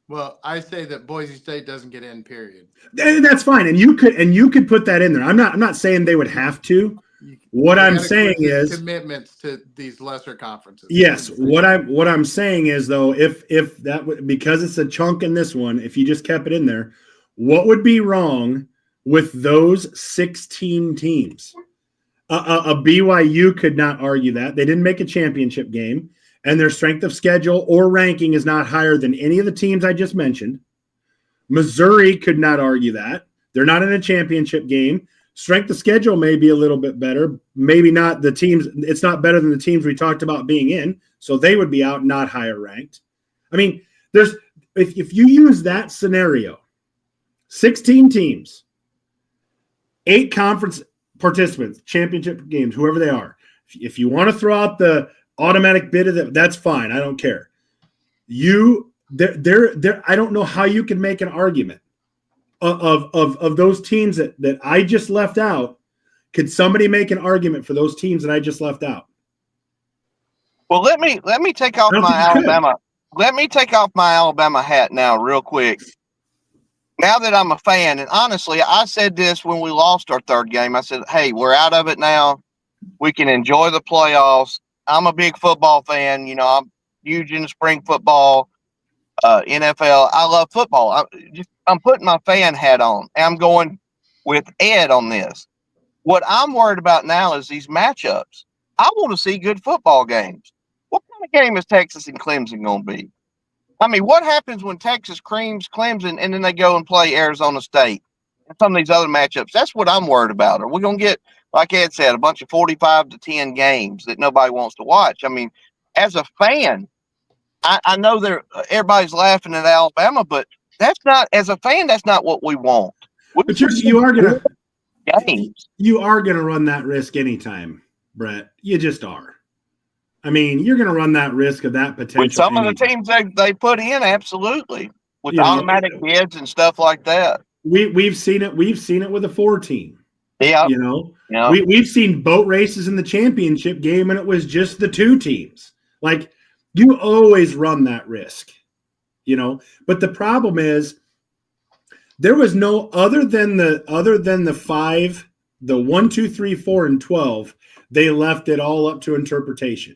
S6: Well, I say that Boise State doesn't get in, period.
S5: And that's fine. And you could put that in there. I'm not saying they would have to. What I'm saying is
S6: commitments to these lesser conferences.
S5: Yes. What I'm saying is, though, if that because it's a chunk in this one, if you just kept it in there, what would be wrong with those 16 teams? A BYU could not argue that. They didn't make a championship game, and their strength of schedule or ranking is not higher than any of the teams I just mentioned. Missouri could not argue that. They're not in a championship game. Strength of schedule may be a little bit better. Maybe not the teams. It's not better than the teams we talked about being in, so they would be out, not higher ranked. I mean, if you use that scenario, 16 teams, 8 conference participants, championship games, whoever they are. If you want to throw out the automatic bid of that, that's fine. I don't care. I don't know how you can make an argument of those teams that I just left out. Could somebody make an argument for those teams that I just left out?
S7: Well, let me take off my Alabama. Let me take off my Alabama hat now, real quick. Now that I'm a fan, and honestly, I said this when we lost our 3rd game. I said, hey, we're out of it now. We can enjoy the playoffs. I'm a big football fan. You know, I'm huge into spring football. NFL. I love football. I'm putting my fan hat on. I'm going with Ed on this. What I'm worried about now is these matchups. I want to see good football games. What kind of game is Texas and Clemson going to be? I mean, what happens when Texas creams Clemson and then they go and play Arizona State and some of these other matchups? That's what I'm worried about. Are we going to get, like Ed said, a bunch of 45-10 games that nobody wants to watch? I mean, as a fan, I know everybody's laughing at Alabama, but that's not, as a fan, that's not what we want.
S5: But you are gonna
S7: games.
S5: You are gonna run that risk anytime, Brett. You just are. I mean, you're gonna run that risk of that potential.
S7: With some of the teams they put in, absolutely, with automatic bids and stuff like that.
S5: We've seen it. We've seen it with a 4 team.
S7: Yeah,
S5: we've seen boat races in the championship game, and it was just the 2 teams. Like, you always run that risk, But the problem is, there was no other than the 5, the 1, 2, 3, 4, and 12. They left it all up to interpretation,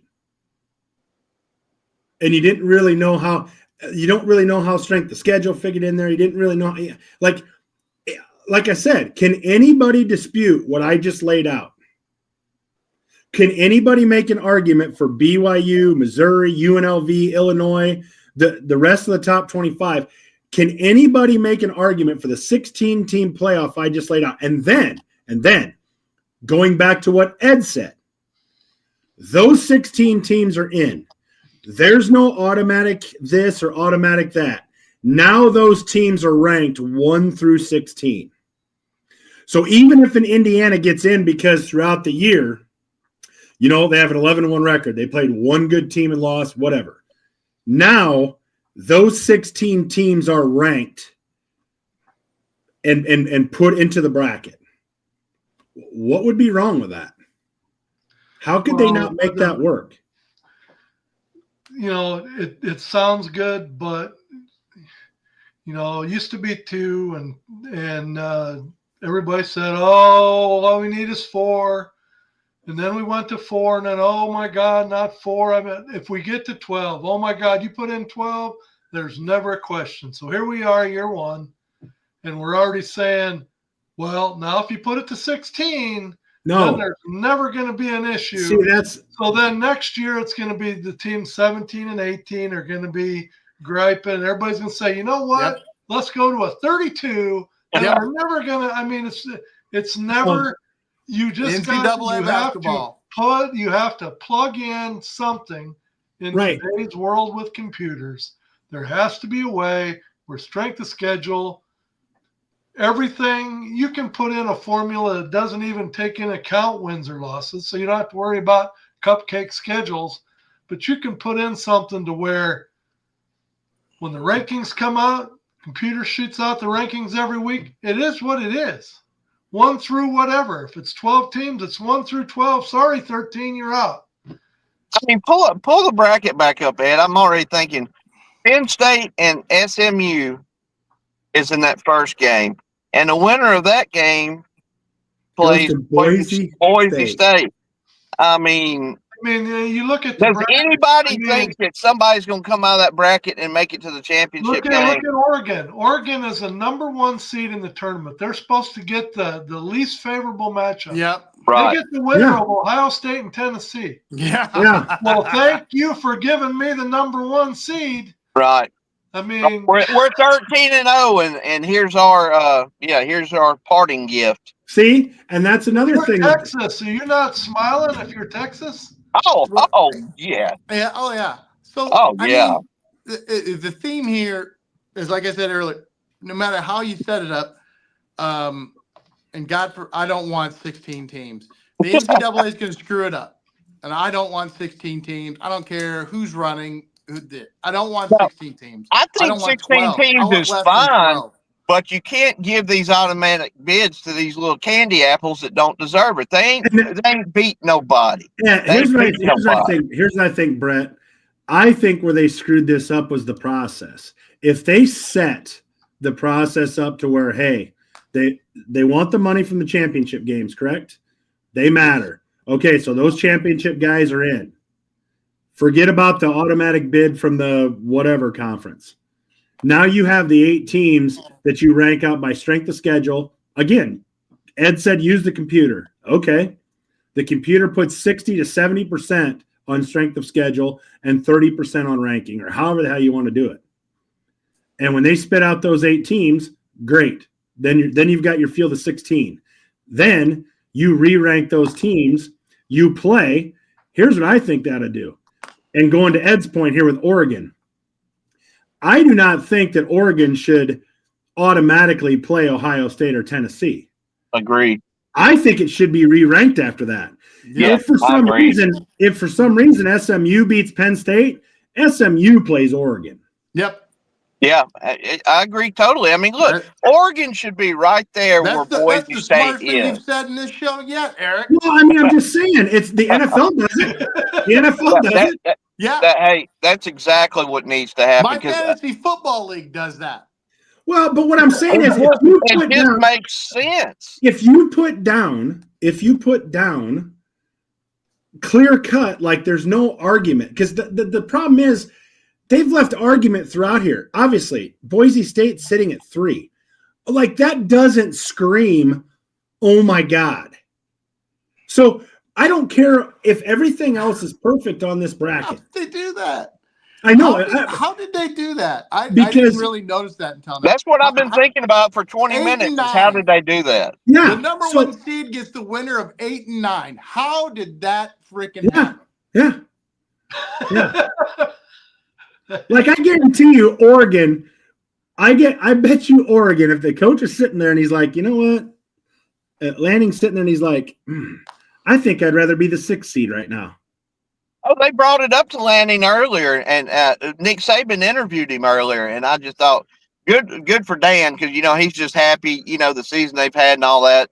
S5: and you didn't really know how. You don't really know how strength of schedule figured in there. You didn't really know, like I said. Can anybody dispute what I just laid out? Can anybody make an argument for BYU, Missouri, UNLV, Illinois, the rest of the top 25? Can anybody make an argument for the 16-team playoff I just laid out? And then, going back to what Ed said, those 16 teams are in. There's no automatic this or automatic that. Now those teams are ranked 1 through 16. So even if an Indiana gets in because throughout the year, they have an 11-1 record. They played one good team and lost, whatever. Now, those 16 teams are ranked and put into the bracket. What would be wrong with that? How could they not make that work?
S4: It sounds good, but it used to be 2, and everybody said, "Oh, all we need is 4." And then we went to 4, and then, oh my God, not 4. I mean, if we get to 12, oh my God, you put in 12, there's never a question. So here we are, year 1, and we're already saying, well, now if you put it to 16, then there's never going to be an issue.
S5: See,
S4: so then next year it's going to be the teams 17 and 18 are going to be griping. Everybody's going to say, you know what? Let's go to a 32. And we're never going to. I mean, it's never. You just
S6: NCAA basketball.
S4: You have to plug in something in today's world with computers. There has to be a way where strength of schedule, everything, you can put in a formula that doesn't even take into account wins or losses. So you don't have to worry about cupcake schedules, but you can put in something to where when the rankings come out, computer shoots out the rankings every week. It is what it is. 1 through whatever. If it's 12 teams, it's 1 through 12. Sorry, 13, you're out.
S7: I mean, pull the bracket back up, Ed. I'm already thinking Penn State and SMU is in that first game, and the winner of that game plays
S5: Boise
S7: State. I mean,
S4: you look at
S7: does anybody think that somebody's going to come out of that bracket and make it to the championship game?
S4: Look at Oregon. Oregon is the number 1 seed in the tournament. They're supposed to get the least favorable matchup.
S6: Yep.
S7: Right.
S4: They get the winner of Ohio State and Tennessee.
S6: Yeah.
S4: Well, thank you for giving me the number 1 seed.
S7: Right.
S4: I mean,
S7: we're 13-0, and here's our parting gift.
S5: See, and that's another thing.
S4: Texas, so you're not smiling if you're Texas?
S7: Oh, yeah.
S6: Yeah. Oh, yeah. So, I mean, the theme here is, like I said earlier, no matter how you set it up, and I don't want 16 teams. The NCAA is going to screw it up, and I don't want 16 teams. I don't care who's running. I don't want 16 teams.
S7: I think 16 teams is fine, but you can't give these automatic bids to these little candy apples that don't deserve it. They ain't beat nobody.
S5: Yeah, here's what I think, Brett. I think where they screwed this up was the process. If they set the process up to where, hey, they want the money from the championship games, correct? They matter. Okay, so those championship guys are in. Forget about the automatic bid from the whatever conference. Now you have the 8 teams that you rank out by strength of schedule. Again, Ed said use the computer. Okay. The computer puts 60 to 70% on strength of schedule and 30% on ranking, or however the hell you want to do it. And when they spit out those 8 teams, great. Then you've got your field of 16. Then you re-rank those teams. You play. Here's what I think that'll do. And going to Ed's point here with Oregon, I do not think that Oregon should automatically play Ohio State or Tennessee.
S7: Agreed.
S5: I think it should be re-ranked after that.
S7: Yeah,
S5: if for some reason SMU beats Penn State, SMU plays Oregon.
S6: Yep.
S7: Yeah, I agree totally. I mean, look, Oregon should be right there where Boise
S6: the
S7: State
S6: smartest thing
S7: is.
S6: you've said in this show yet, Eric.
S5: Well, I mean, I'm just saying, it's the NFL does it. The NFL does it.
S6: Yeah.
S7: That's exactly what needs to happen.
S6: My fantasy football league does that.
S5: Well, but what I'm saying is,
S7: it just makes sense.
S5: If you put down clear cut, like there's no argument, because the problem is they've left argument throughout here. Obviously, Boise State's sitting at 3. Like that doesn't scream, oh my God. So I don't care if everything else is perfect on this bracket.
S6: How did they do that?
S5: I know.
S6: How did they do that? I didn't really notice that until now.
S7: That's what I've been thinking about for 20 minutes. Is how did they do that?
S5: Yeah.
S6: The number 1 seed gets the winner of 8 and 9. How did that freaking happen?
S5: Yeah. Like I guarantee you, Oregon. I bet you Oregon. If the coach is sitting there and he's like, you know what, Lanning's sitting there and he's like, I think I'd rather be the 6th seed right now.
S7: Oh, they brought it up to Lanning earlier, and Nick Saban interviewed him earlier, and I just thought, good for Dan, because he's just happy, the season they've had and all that.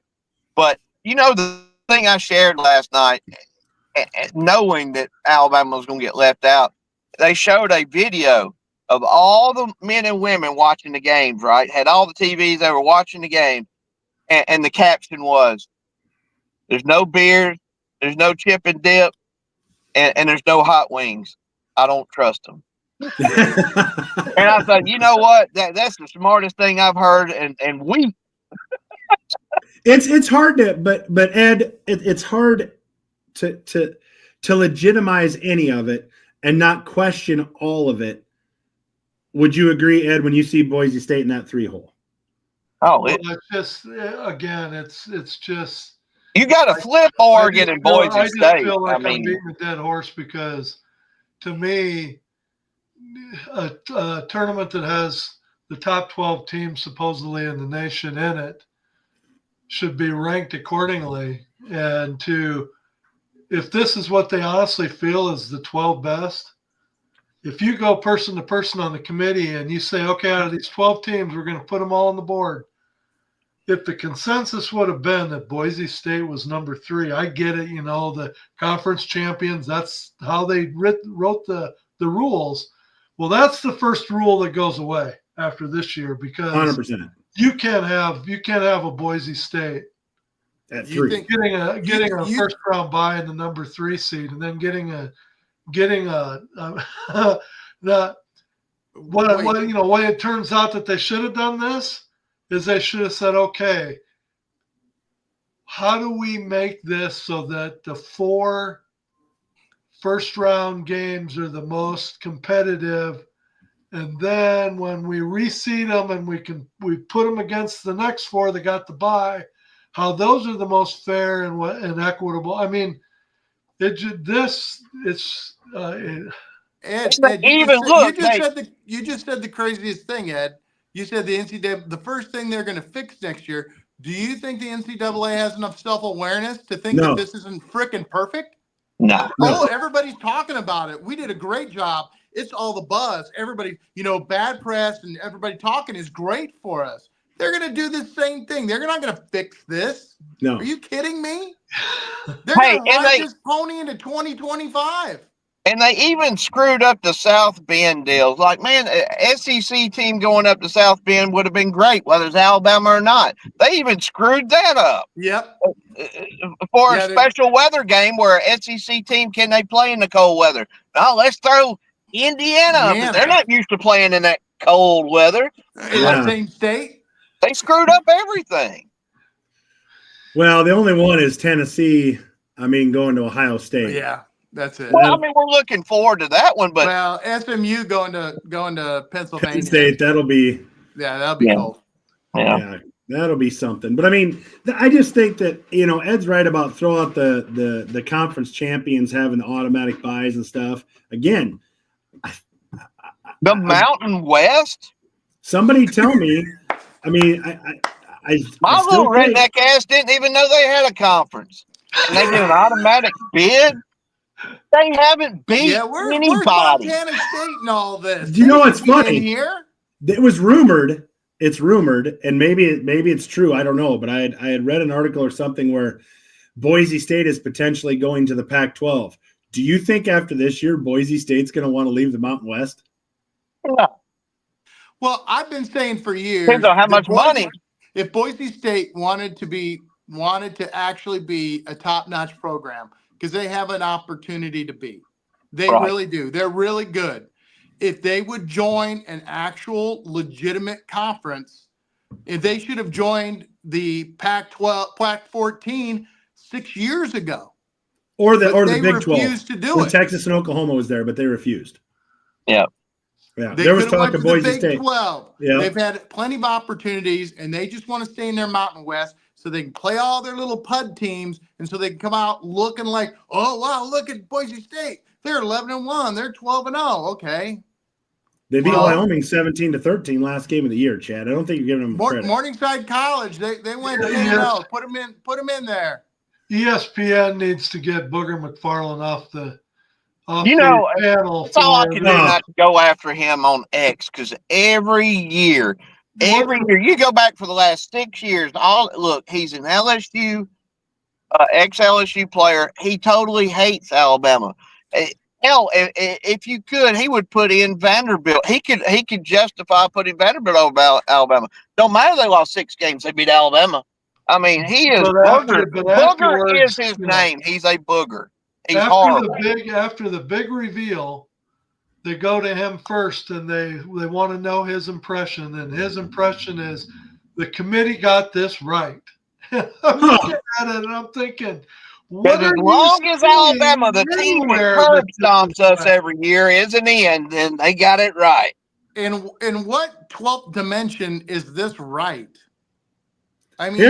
S7: But the thing I shared last night, knowing that Alabama was going to get left out, they showed a video of all the men and women watching the games. Right, had all the TVs, they were watching the game, and the caption was, "There's no beer, there's no chip and dip. And there's no hot wings. I don't trust them." And I thought, you know what? That's the smartest thing I've heard. And we.
S5: It's hard to, but Ed, it's hard to legitimize any of it and not question all of it. Would you agree, Ed, when you see Boise State in that 3 hole?
S7: Oh,
S4: it's just again, it's just.
S7: You got to flip Oregon and Boise State.
S4: I just feel like I'm beating a dead horse because, to me, a tournament that has the top 12 teams supposedly in the nation in it should be ranked accordingly. And if this is what they honestly feel is the 12 best, if you go person to person on the committee and you say, okay, out of these 12 teams, we're going to put them all on the board. If the consensus would have been that Boise State was number 3, I get it, the conference champions, that's how they wrote the rules. Well, that's the first rule that goes away after this year because
S5: 100%.
S4: You can't have a Boise State
S5: at 3.
S4: Getting a first round bye in the number 3 seed and then getting a way it turns out that they should have done this is they should have said, okay, how do we make this so that the 4 first round games are the most competitive? And then when we reseed them and we put them against the next 4 that got the bye, how those are the most fair and equitable. I mean, Ed, you
S6: just said the craziest thing, Ed. You said the NCAA, the first thing they're going to fix next year. Do you think the NCAA has enough self-awareness to think that this isn't freaking perfect?
S7: No.
S6: Oh, everybody's talking about it. We did a great job. It's all the buzz. Everybody, bad press and everybody talking is great for us. They're going to do the same thing. They're not going to fix this.
S5: No.
S6: Are you kidding me? They're going to ride this pony into 2025.
S7: And they even screwed up the South Bend deals. Like, man, SEC team going up to South Bend would have been great, whether it's Alabama or not. They even screwed that up.
S6: Yep.
S7: For a special weather game where an SEC team, can they play in the cold weather? No, let's throw Indiana. They're not used to playing in that cold weather.
S6: In
S5: Yeah.
S6: the same state.
S7: They screwed up everything.
S5: Well, the only one is Tennessee. I mean, going to Ohio State.
S6: Yeah, that's it.
S7: Well, I mean, we're looking forward to that one, but
S6: Well, SMU going to Pennsylvania.
S5: Penn State, that'll be
S6: That'll be cool.
S5: yeah, that'll be something. But I mean, I just think that Ed's right about throw out the conference champions having the automatic buys and stuff. Again,
S7: the Mountain West.
S5: Somebody tell me. I mean,
S7: My little redneck ass didn't even know they had a conference. And they do an automatic bid. They haven't beat
S6: Where's
S7: anybody.
S6: Montana State and all this?
S5: Do you know what's funny?
S6: In here?
S5: It was rumored. It's rumored, and maybe it's true. I don't know, but I had read an article or something where Boise State is potentially going to the Pac-12. Do you think after this year Boise State's going to want to leave the Mountain West?
S7: No.
S6: Well, I've been saying for years.
S7: Depends on how much money.
S6: If Boise State wanted to actually be a top-notch program, because they have an opportunity to be. They really do. They're really good. If they would join an actual legitimate conference, if they should have joined the Pac-12, Pac-14 6 years ago.
S5: Or the
S6: they
S5: Big 12.
S6: refused to do
S5: when
S6: it.
S5: Texas and Oklahoma was there, but they refused.
S7: Yeah.
S5: Yeah.
S6: They
S5: There was
S6: could've
S5: talk
S6: went
S5: of
S6: to the
S5: Boise
S6: Big
S5: State.
S6: 12.
S5: Yeah.
S6: They've had plenty of opportunities, and they just want to stay in their Mountain West so they can play all their little PUD teams, and so they can come out looking like, oh, wow, look at Boise State. They're 11-1. They're 12-0. Okay.
S5: They beat
S6: Well-
S5: Wyoming 17-13 last game of the year, Chad. I don't think you're giving them credit.
S6: Morningside College, they went
S4: Yes.
S6: 10-0. Put them in there.
S4: ESPN needs to get Booger McFarland off the panel.
S7: That's all I can do
S5: No.
S7: not to go after him on X, because every year you go back for the last 6 years. He's an LSU, ex-LSU player. He totally hates Alabama. Hell, if you could, he would put in Vanderbilt. He could justify putting Vanderbilt over Alabama. Don't matter they lost 6 games, they beat Alabama. I mean, he is Booger. Booger is his name. He's a booger. He's horrible.
S4: After the big reveal, they go to him first, and they want to know his impression. And his impression is the committee got this right. I'm looking at it and I'm thinking,
S7: Because as long as Alabama, the team that curb stomps us every year, isn't in, then they got it right.
S6: In what 12th dimension is this right? I mean,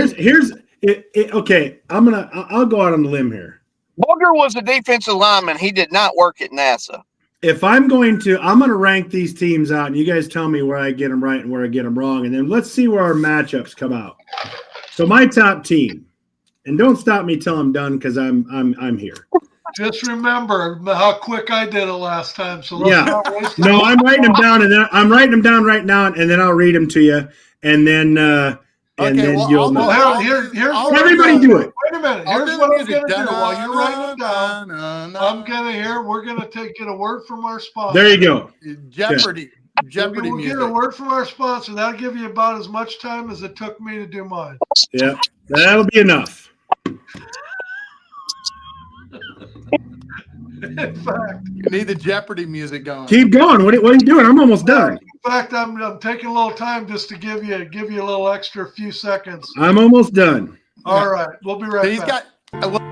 S5: okay. I'll go out on the limb here.
S7: Booger was a defensive lineman. He did not work at NASA.
S5: If I'm going to rank these teams out, and you guys tell me where I get them right and where I get them wrong, and then let's see where our matchups come out. So my top team, and don't stop me till I'm done because I'm here.
S4: just remember how quick I did it last time. So let's not waste
S5: No, I'm writing them down, and then I'm writing them down right now, and then I'll read them to you, and then you'll know. Everybody do it.
S4: Wait a minute. Here's what I'm going to do while you're writing them down. We're going to get a word from our sponsor.
S5: There you go.
S6: Jeopardy. Jeopardy
S4: We'll
S6: music.
S4: get a word from our sponsor. That'll give you about as much time as it took me to do mine.
S5: Yeah, that'll be enough.
S4: In fact,
S6: You need the Jeopardy music going.
S5: Keep going. What are you doing? I'm almost done.
S4: in fact, I'm taking a little time just to give you a little extra few seconds.
S5: I'm almost done.
S4: All right, we'll be right
S6: He's
S4: back.
S6: got.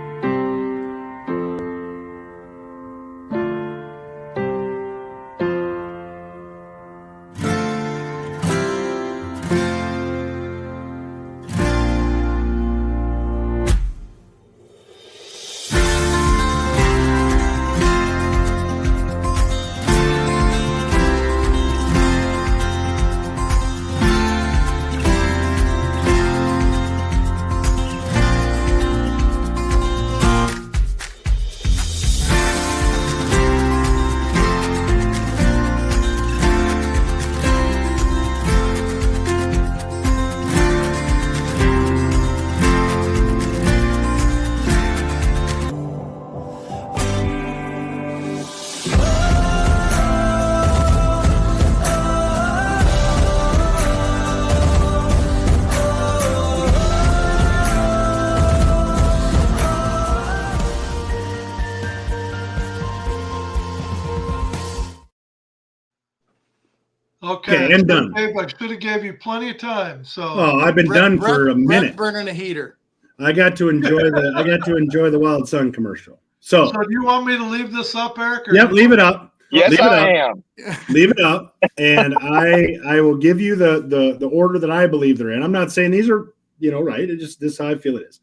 S4: Okay,
S5: and done.
S4: I should have gave you plenty of time. So
S5: Oh, I've been done for a minute.
S6: Brett's burning a heater.
S5: I got to enjoy the Wild Sun commercial. So
S4: do you want me to leave this up, Eric?
S5: Yep, leave it up.
S7: Yes,
S5: leave it
S7: I
S5: up.
S7: am.
S5: Leave it up, and I will give you the order that I believe they're in. I'm not saying these are right. It just this is how I feel it is.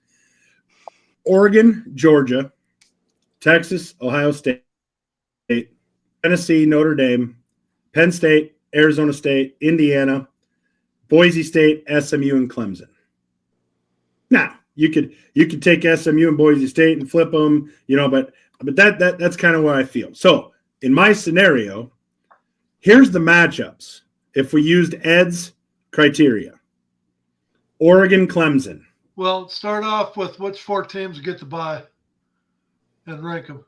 S5: Oregon, Georgia, Texas, Ohio State, Tennessee, Notre Dame, Penn State, Arizona State, Indiana, Boise State, SMU, and Clemson. Now you could take SMU and Boise State and flip them, but that's kind of where I feel. So in my scenario, here's the matchups. If we used Ed's criteria, Oregon, Clemson.
S4: Well, start off with which 4 teams get to bye and rank them.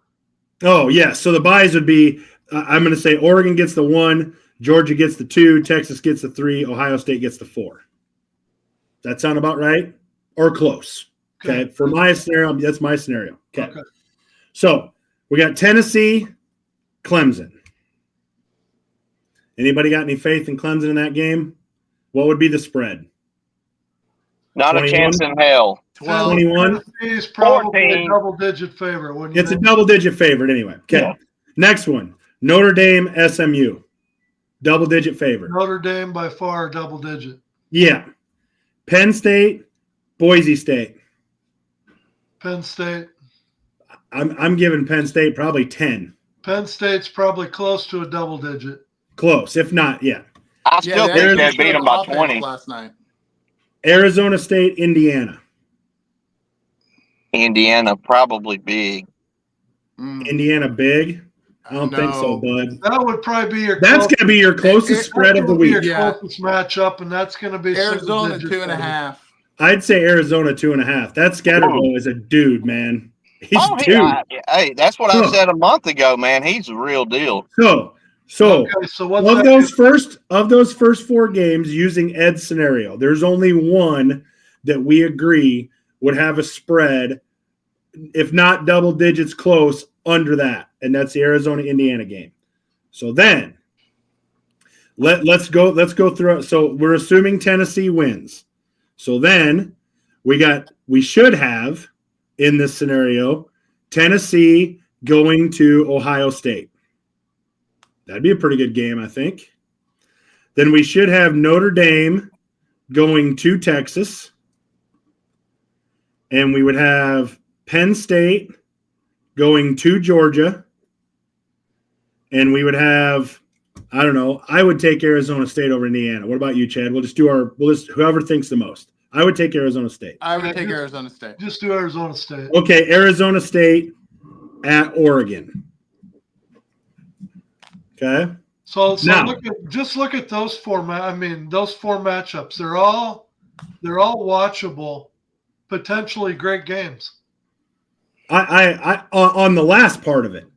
S5: Oh, yeah. So the buys would be, I'm going to say Oregon gets the 1, Georgia gets the 2, Texas gets the 3, Ohio State gets the 4. That sound about right? Or close. Okay. For my scenario, that's my scenario. Okay. So we got Tennessee, Clemson. Anybody got any faith in Clemson in that game? What would be the spread?
S7: Not
S5: 21?
S7: a chance in hell.
S5: 21?
S4: Tennessee's probably
S7: 14.
S4: a double-digit favorite. Wouldn't you
S5: It's a
S4: think?
S5: double-digit favorite anyway. Okay.
S7: Yeah.
S5: Next one. Notre Dame, SMU. Double-digit favorite.
S4: Notre Dame by far double-digit.
S5: Yeah. Penn State, Boise State.
S4: Penn State.
S5: I'm giving Penn State probably 10.
S4: Penn State's probably close to a double-digit.
S5: Close. If not, yeah.
S7: I still think they beat them by 20.
S6: Last night.
S5: Arizona State, Indiana.
S7: Indiana probably big.
S5: Indiana big? I don't think so,
S6: No.
S5: bud.
S4: That would probably be your.
S5: That's going to be your closest spread of the week.
S4: Your closest matchup, and that's going to be
S6: Arizona
S4: single-digit
S6: 2.5.
S5: I'd say Arizona 2.5. That Scatterbo is a dude, man. He's a dude.
S7: Hey, that's what I said a month ago, man. He's the real deal.
S5: So
S4: Okay, so what's
S5: of
S4: that?
S5: those first 4 games using Ed's scenario, there's only one that we agree would have a spread, if not double digits close, under that, and that's the Arizona-Indiana game. So then let's go through it. So we're assuming Tennessee wins. So then we should have in this scenario Tennessee going to Ohio State. That'd be a pretty good game, I think. Then we should have Notre Dame going to Texas. And we would have Penn State going to Georgia. And we would have, I don't know, I would take Arizona State over Indiana. What about you, Chad? We'll just whoever thinks the most. I would take Arizona State.
S6: I would take Arizona State.
S4: Just do Arizona State.
S5: Okay, Arizona State at Oregon. Okay.
S4: So
S5: Now,
S4: look at those 4. Those 4 matchups. They're all watchable, potentially great games.
S5: I on the last part of it.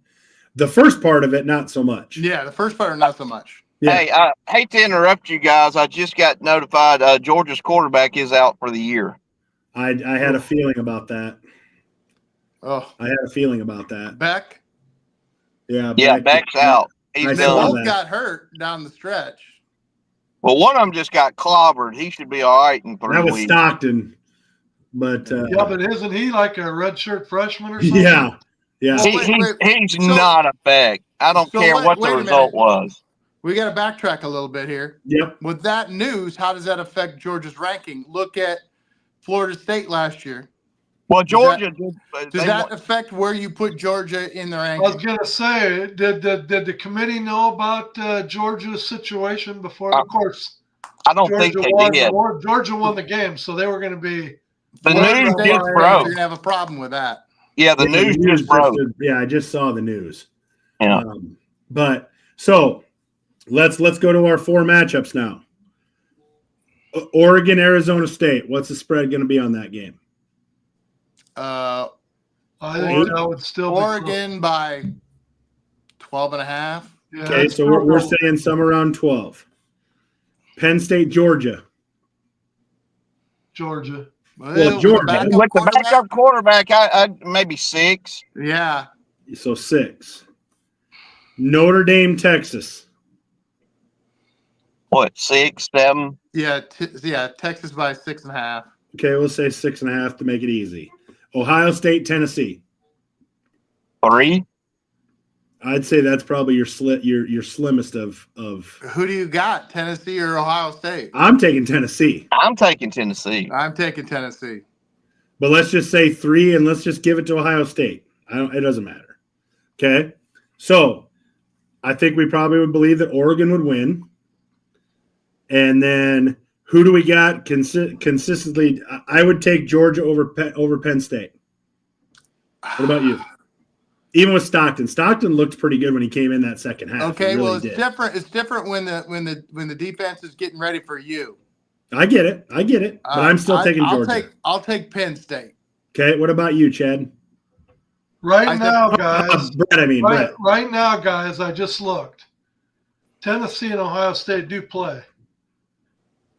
S5: The first part of it, not so much.
S6: Yeah, the first part, not so much.
S5: Yeah.
S7: Hey, I hate to interrupt you guys. I just got notified Georgia's quarterback is out for the year.
S5: I had a feeling about that.
S6: Oh,
S5: I had a feeling about that.
S6: Beck.
S5: Yeah.
S7: Yeah, Beck's out. He's
S5: I
S6: They
S5: saw
S7: done.
S6: both
S5: that.
S6: got hurt down the stretch.
S7: Well, one of them just got clobbered. He should be all right in 3
S5: That was
S7: weeks.
S5: Stockton. But
S4: Yeah, but isn't he like a redshirt freshman or something?
S5: yeah.
S7: He's
S6: So-
S7: not a Beck. I don't
S6: so
S7: care
S6: wait-
S7: what
S6: wait
S7: the
S6: a
S7: result
S6: minute.
S7: was.
S6: We got to backtrack a little bit here.
S5: Yep.
S6: With that news, how does that affect Georgia's ranking? Look at Florida State last year.
S7: Well, Georgia
S6: Does that affect where you put Georgia in the
S4: I was
S6: ranking?
S4: gonna say, did the committee know about Georgia's situation before? Of course,
S7: I don't think they did.
S4: Georgia won the game, so they were going to be.
S7: The
S6: Florida
S7: news
S6: State
S7: just
S6: fans
S7: broke.
S6: are going to have a problem with that.
S7: Yeah, the news just broke.
S5: Yeah, I just saw the news.
S7: Yeah.
S5: But so let's go to our 4 matchups now. Oregon, Arizona State. What's the spread going to be on that game?
S6: Uh,
S4: I think that would still be
S6: Oregon by 12.5.
S4: close. Yeah,
S5: Okay,
S4: that's
S5: so
S4: still
S5: we're
S4: close.
S5: saying somewhere around 12. Penn State, Georgia.
S4: Georgia.
S5: Well, Georgia.
S7: With the backup quarterback, I maybe 6.
S6: Yeah.
S5: So 6. Notre Dame, Texas.
S7: what, 6, 7?
S6: Yeah, Texas by 6.5.
S5: Okay, we'll say 6.5 to make it easy. Ohio State, Tennessee.
S7: 3?
S5: I'd say that's probably your slimmest of.
S6: Who do you got, Tennessee or Ohio State?
S5: I'm taking Tennessee,
S7: I'm taking Tennessee.
S6: I'm taking Tennessee.
S5: but let's just say 3, and let's just give it to Ohio State. It doesn't matter. Okay, so I think we probably would believe that Oregon would win, and then who do we got consistently? I would take Georgia over Penn State. What about you? Even with Stockton, Stockton looked pretty good when he came in that second half.
S6: Okay,
S5: really
S6: well, it's
S5: did.
S6: different. It's different when the defense is getting ready for you.
S5: I get it, but I'm still taking Georgia.
S6: I'll take Penn State.
S5: Okay, what about you, Chad?
S4: Right now, guys.
S5: Brett.
S4: Right now, guys, I just looked. Tennessee and Ohio State do play.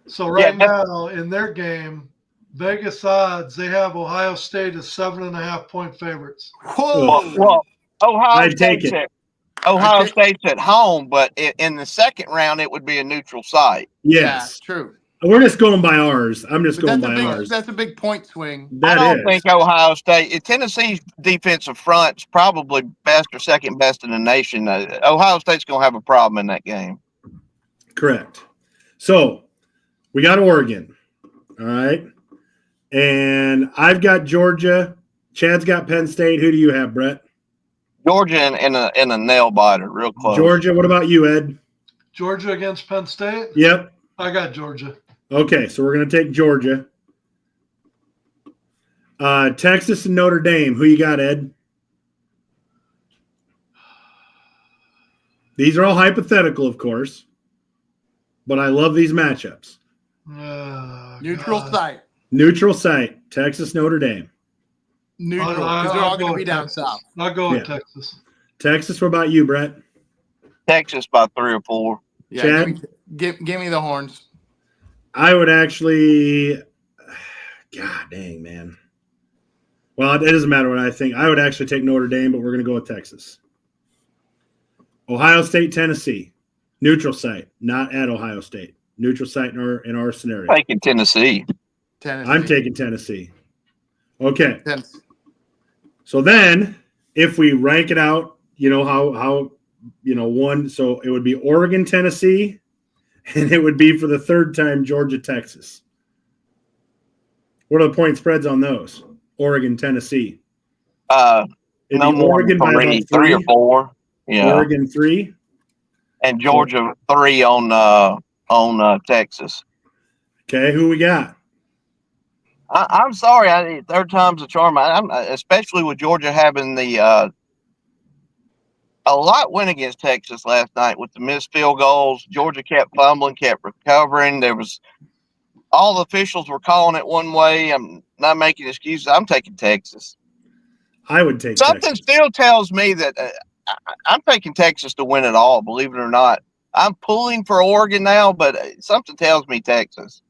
S4: So now in their game, Vegas odds, they have Ohio State as 7.5-point favorites.
S6: Whoa!
S7: Well, Ohio
S5: I'd take
S7: State's
S5: it.
S7: State's at home, but in the second round, it would be a neutral site.
S5: Yes,
S6: Yeah, true.
S5: we're just going by ours. I'm just
S6: But
S5: going by ours.
S6: That's a big point swing.
S7: I
S5: That
S7: don't
S5: is.
S7: think Ohio State, Tennessee's defensive front's probably best or second best in the nation. Ohio State's going to have a problem in that game.
S5: Correct. So we got Oregon. All right. And I've got Georgia. Chad's got Penn State. Who do you have, Brett?
S7: Georgia in a nail biter, real close.
S5: Georgia. What about you, Ed?
S4: Georgia against Penn State?
S5: Yep.
S4: I got Georgia.
S5: Okay, so we're going to take Georgia. Texas and Notre Dame. Who you got, Ed? These are all hypothetical, of course, but I love these matchups.
S6: Neutral site.
S5: Neutral site. Texas, Notre Dame.
S6: Neutral. Because they're all going to be down south.
S4: I'll go with Texas.
S5: Texas. What about you, Brett?
S7: Texas by 3 or 4.
S6: Yeah,
S5: Chad?
S6: give me the horns.
S5: I would actually, God dang, man. Well, it doesn't matter what I think. I would actually take Notre Dame, but we're going to go with Texas. Ohio State, Tennessee. Neutral site, not at Ohio State. Neutral site in our scenario.
S7: Taking Tennessee.
S5: I'm taking Tennessee. Okay.
S6: Tennessee.
S5: So then, if we rank it out, how one, so it would be Oregon, Tennessee, and it would be for the third time Georgia, Texas. What are the point spreads on those? Oregon, Tennessee.
S7: No more
S5: Oregon by about
S7: 3 or 4. Yeah.
S5: Oregon 3.
S7: And Georgia 3 on Texas.
S5: Okay, who we got?
S7: I'm sorry, third time's a charm. Especially with Georgia having the a lot went against Texas last night with the missed field goals. Georgia kept fumbling, kept recovering. All the officials were calling it one way. I'm not making excuses. I'm taking Texas.
S5: I would take
S7: Something
S5: Texas.
S7: still tells me that I'm taking Texas to win it all, believe it or not. I'm pulling for Oregon now, but something tells me Texas.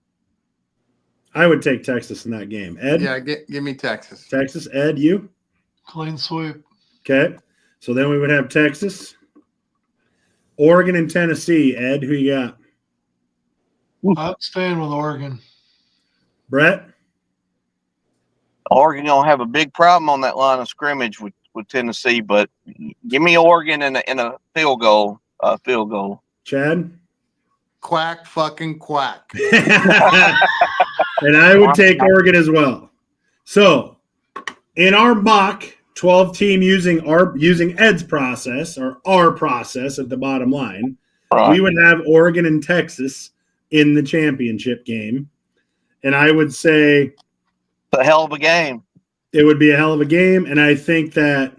S5: I would take Texas in that game. Ed?
S6: Yeah, give me Texas.
S5: Texas. Ed, you?
S4: Clean sweep.
S5: Okay. So then we would have Texas, Oregon, and Tennessee. Ed, who you got?
S4: I'm staying with Oregon.
S5: Brett?
S7: Oregon gonna have a big problem on that line of scrimmage with Tennessee, but give me Oregon in a field goal.
S5: Chad?
S6: Quack, fucking quack.
S5: And I would take Oregon as well. So in our mock 12-team using Ed's process or our process at the bottom line,
S7: right,
S5: we would have Oregon and Texas in the championship game. And I would say
S7: it's a hell of a game.
S5: it would be a hell of a game. And I think that,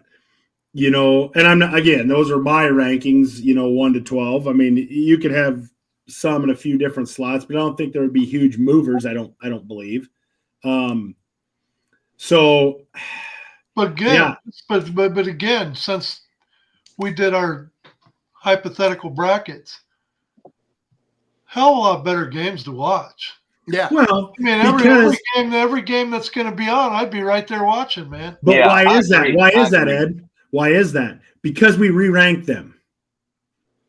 S5: and I'm not, again, those are my rankings, 1 to 12. I mean, you could have some in a few different slots, but I don't think there would be huge movers. I don't believe. So,
S4: but again, but again, since we did our hypothetical brackets, hell of a lot better games to watch.
S6: Yeah.
S5: Well,
S4: I mean, every game that's going to be on, I'd be right there watching, man.
S5: But
S7: yeah,
S5: why is that?
S7: agree.
S5: Why is that, Ed? Why is that? Because we re-ranked them.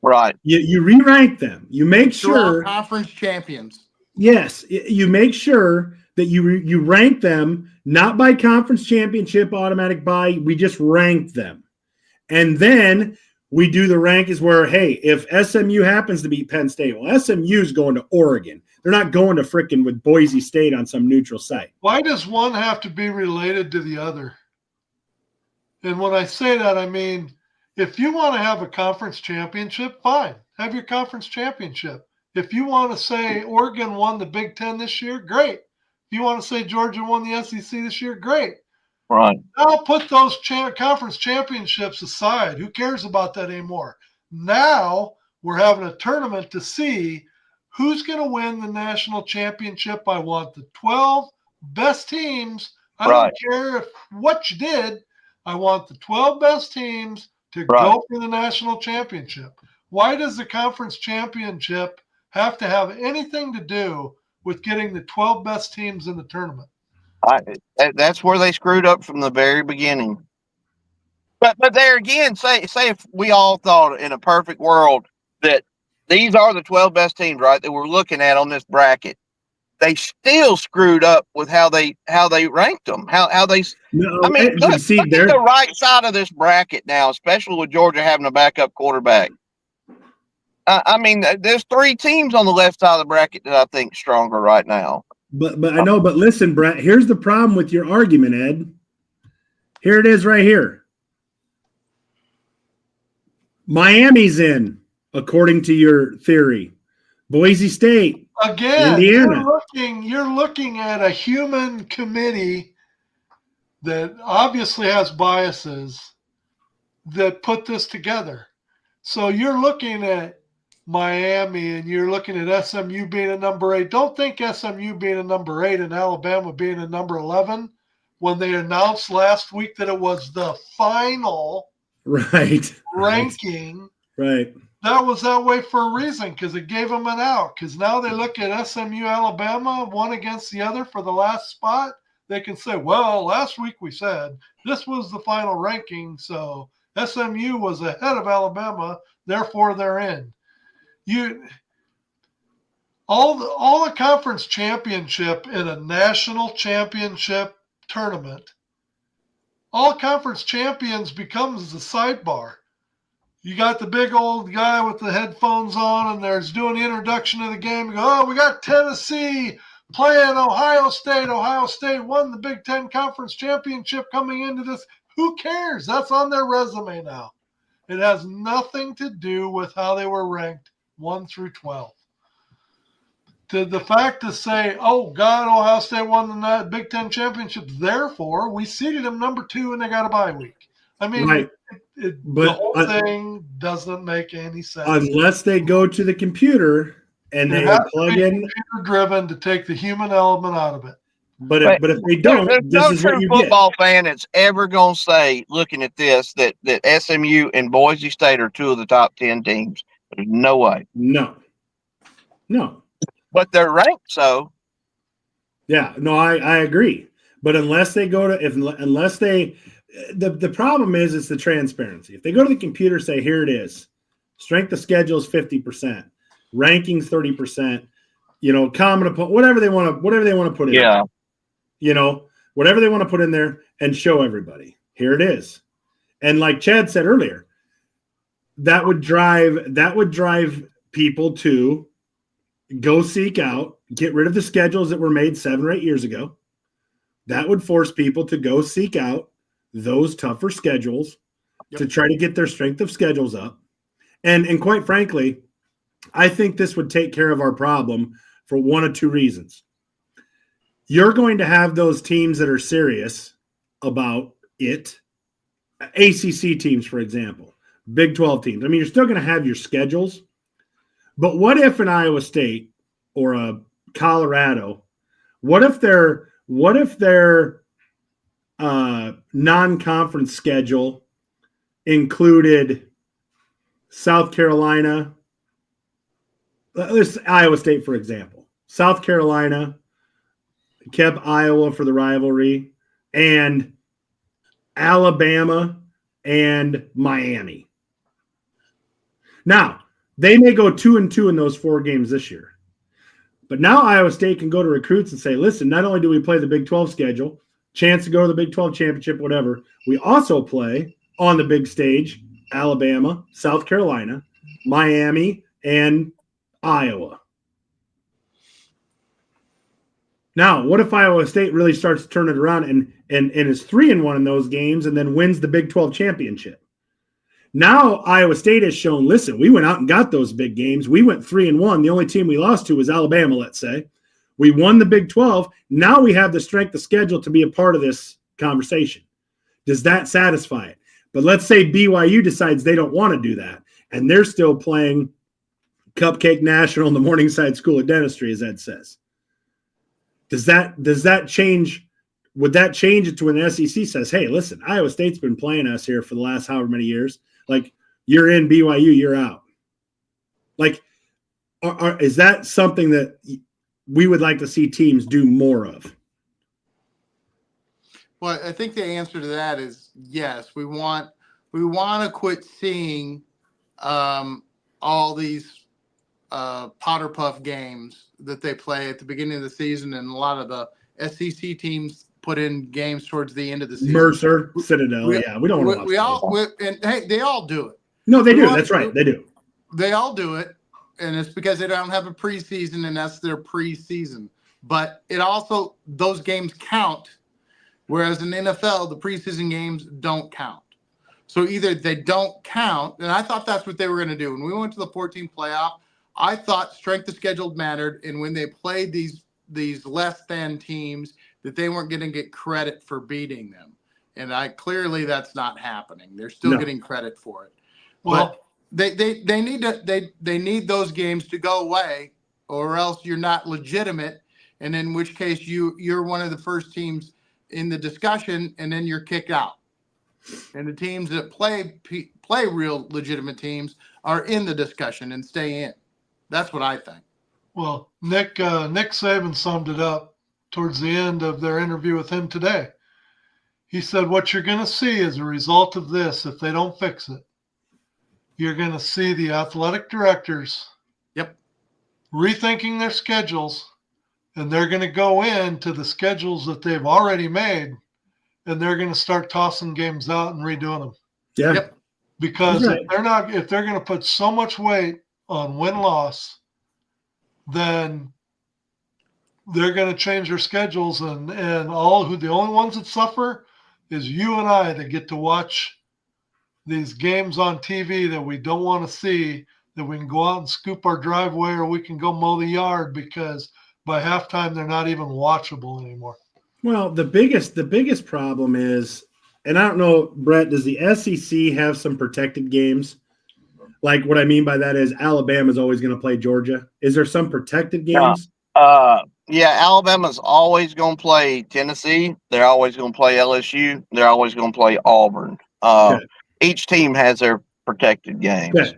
S7: Right.
S5: You re-rank them. You make sure
S6: conference champions.
S5: Yes, you make sure that you rank them not by conference championship automatic bye. We just rank them, and then we do the rankings where, hey, if SMU happens to beat Penn State, well, SMU's going to Oregon. They're not going to frickin' with Boise State on some neutral site.
S4: Why does one have to be related to the other? And when I say that, I mean, if you want to have a conference championship, fine, have your conference championship. If you want to say Oregon won the Big Ten this year, great. If you want to say Georgia won the SEC this year, great.
S7: Right.
S4: Now put those conference championships aside. Who cares about that anymore? Now we're having a tournament to see who's going to win the national championship. I want the 12 best teams. I don't care what you did. I want the 12 best teams to go for the national championship. Why does the conference championship have to have anything to do with getting the 12 best teams in the tournament?
S7: That's where they screwed up from the very beginning. But there again, say if we all thought in a perfect world that these are the 12 best teams, right, that we're looking at on this bracket, they still screwed up with how they ranked them. How they.
S5: No,
S7: I mean, look at the right side of this bracket now, especially with Georgia having a backup quarterback. I mean, there's 3 teams on the left side of the bracket that I think stronger right now.
S5: But I know, but listen, Brett, here's the problem with your argument, Ed. Here it is right here. Miami's in, according to your theory. Boise State.
S4: Again,
S5: Indiana.
S4: you're looking at a human committee that obviously has biases that put this together. So you're looking at Miami and you're looking at SMU being a number 8. Don't think SMU being a number 8 and Alabama being a number 11 when they announced last week that it was the final ranking.
S5: Right.
S4: That was that way for a reason, because it gave them an out. Because now they look at SMU, Alabama, one against the other for the last spot. They can say, well, last week we said this was the final ranking, so SMU was ahead of Alabama, therefore they're in. All the conference championship in a national championship tournament, all conference champions becomes the sidebar. You got the big old guy with the headphones on, and there's doing the introduction of the game. You go, oh, we got Tennessee playing Ohio State. Ohio State won the Big Ten Conference Championship coming into this. Who cares? That's on their resume now. It has nothing to do with how they were ranked 1 through 12. The fact to say, oh, God, Ohio State won the Big Ten Championship, therefore we seeded them number 2 and they got a bye week. I mean, the whole thing doesn't make any sense.
S5: Unless they go to the computer and they plug in.
S4: Computer-driven to take the human element out of it.
S5: But if they don't, this is what you get.
S7: No football fan that's ever going to say, looking at this, that SMU and Boise State are 2 of the top 10 teams. There's no way.
S5: No.
S7: But they're ranked, so.
S5: Yeah, no, I agree. But unless they go to the problem is it's the transparency. If they go to the computer, say, here it is. Strength of schedule is 50%, rankings 30%, common opponent, whatever they want to put in.
S7: Yeah.
S5: Whatever they want to put in there and show everybody. Here it is. And like Chad said earlier, that would drive people to go seek out, get rid of the schedules that were made 7 or 8 years ago. That would force people to go seek out those tougher schedules to try to get their strength of schedules up. And quite frankly, I think this would take care of our problem for 1 of 2 reasons. You're going to have those teams that are serious about it. ACC teams, for example, Big 12 teams. I mean, you're still going to have your schedules. But what if an Iowa State or a Colorado, what if their non-conference schedule included South Carolina, let's Iowa State, for example, South Carolina, kept Iowa for the rivalry, and Alabama and Miami. Now, They may go 2-2 in those 4 games this year. But now Iowa State can go to recruits and say, listen, not only do we play the Big 12 schedule, chance to go to the Big 12 championship, whatever, we also play on the big stage, Alabama, South Carolina, Miami, and Iowa. Now, what if Iowa State really starts to turn it around and is 3-1 in those games and then wins the Big 12 championship? Now Iowa State has shown, listen, we went out and got those big games. We went 3-1. The only team we lost to was Alabama, let's say. We won the Big 12. Now we have the strength of schedule to be a part of this conversation. Does that satisfy it? But let's say BYU decides they don't want to do that, and they're still playing Cupcake National in the Morningside School of Dentistry, as Ed says. Does that change? Would that change it to when the SEC says, hey, listen, Iowa State's been playing us here for the last however many years. Like, you're in, BYU, you're out. Like, is that something that we would like to see teams do more of?
S6: Well, I think the answer to that is yes. We want to quit seeing all these powder puff games that they play at the beginning of the season, and a lot of the SEC teams put in games towards the end of the season.
S5: Mercer, Citadel, we don't want to watch
S6: and hey, they all do it.
S5: No, they do. That's right. They do.
S6: They all do it, and it's because they don't have a preseason, and that's their preseason. But it also, those games count, whereas in the NFL, the preseason games don't count. So either they don't count, and I thought that's what they were going to do. When we went to the 14 playoff, I thought strength of schedule mattered, and when they played these less than teams, that they weren't going to get credit for beating them. And clearly that's not happening. They're still getting credit for it. Well, but they need those games to go away, or else you're not legitimate, and in which case you're one of the first teams in the discussion, and then you're kicked out. And the teams that play real legitimate teams are in the discussion and stay in. That's what I think.
S4: Well, Nick Saban summed it up towards the end of their interview with him today. He said, what you're going to see as a result of this, if they don't fix it, you're going to see the athletic directors rethinking their schedules, and they're going to go into the schedules that they've already made, and they're going to start tossing games out and redoing them.
S5: Yeah. Yep.
S4: Because if they're going to put so much weight on win-loss, then they're going to change their schedules, and the only ones that suffer is you and I that get to watch these games on TV that we don't want to see, that we can go out and scoop our driveway, or we can go mow the yard, because by halftime they're not even watchable anymore.
S5: Well, the biggest problem is, and I don't know, Brett, does the SEC have some protected games? Like, what I mean by that is Alabama's always going to play Georgia. Is there some protected games?
S7: Yeah, Alabama's always going to play Tennessee. They're always going to play LSU. They're always going to play Auburn. Each team has their protected games.
S5: Okay.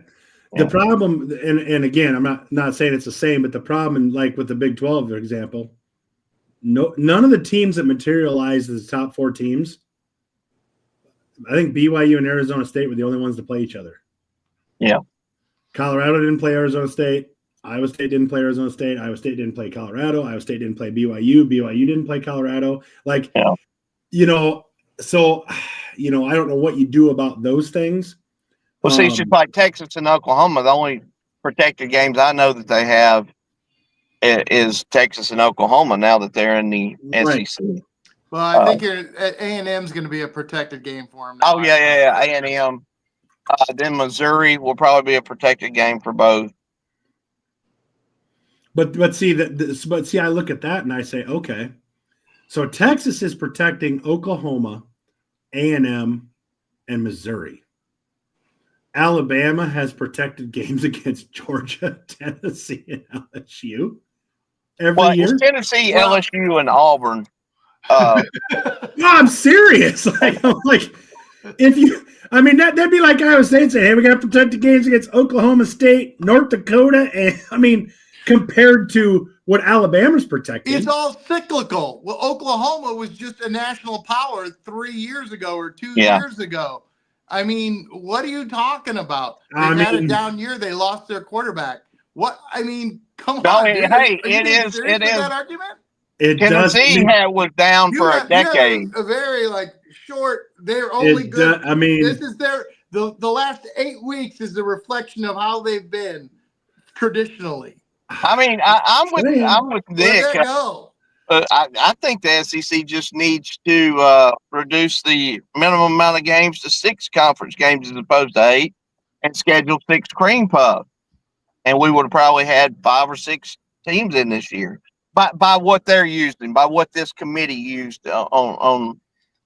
S5: The problem, and again, I'm not saying it's the same, but the problem, like with the Big 12, for example, none of the teams that materialized as the top 4 teams, I think BYU and Arizona State were the only ones to play each other.
S7: Yeah.
S5: Colorado didn't play Arizona State. Iowa State didn't play Arizona State. Iowa State didn't play Colorado. Iowa State didn't play BYU. BYU didn't play Colorado. So, I don't know what you do about those things.
S7: Well, see, it's just like Texas and Oklahoma. The only protected games I know that they have is Texas and Oklahoma now that they're in the SEC.
S6: Well, I think A&M is going to be a protected game for them.
S7: Oh, yeah. A&M. Then Missouri will probably be a protected game for both.
S5: But see, I look at that and I say, okay, so Texas is protecting Oklahoma, A&M, and Missouri. Alabama has protected games against Georgia, Tennessee, and LSU every year.
S7: It's Tennessee, LSU, and Auburn.
S5: No, I'm serious. That'd be like Iowa State saying, hey, we got protected games against Oklahoma State, North Dakota, and compared to what Alabama's protecting.
S6: It's all cyclical. Well, Oklahoma was just a national power 3 years ago or 2 years ago. I mean, what are you talking about? They
S5: I
S6: had a
S5: mean-
S6: down year. They lost their quarterback. What? I mean, come
S7: No,
S6: on, dude.
S7: hey,
S6: Are you
S7: it
S6: being
S7: is-
S6: serious
S7: it
S6: with
S7: is.
S6: that argument?
S5: It does.
S7: Tennessee was down for a decade.
S6: You have a very short. They're only good.
S5: I mean,
S6: This is the last 8 weeks is a reflection of how they've been traditionally.
S7: I mean, I'm with
S6: Let
S7: Nick.
S6: that go.
S7: I think the SEC just needs to reduce the minimum amount of games to 6 conference games as opposed to 8, and schedule 6 cream puffs, and we would have probably had 5 or 6 teams in this year. By what they're using, by what this committee used on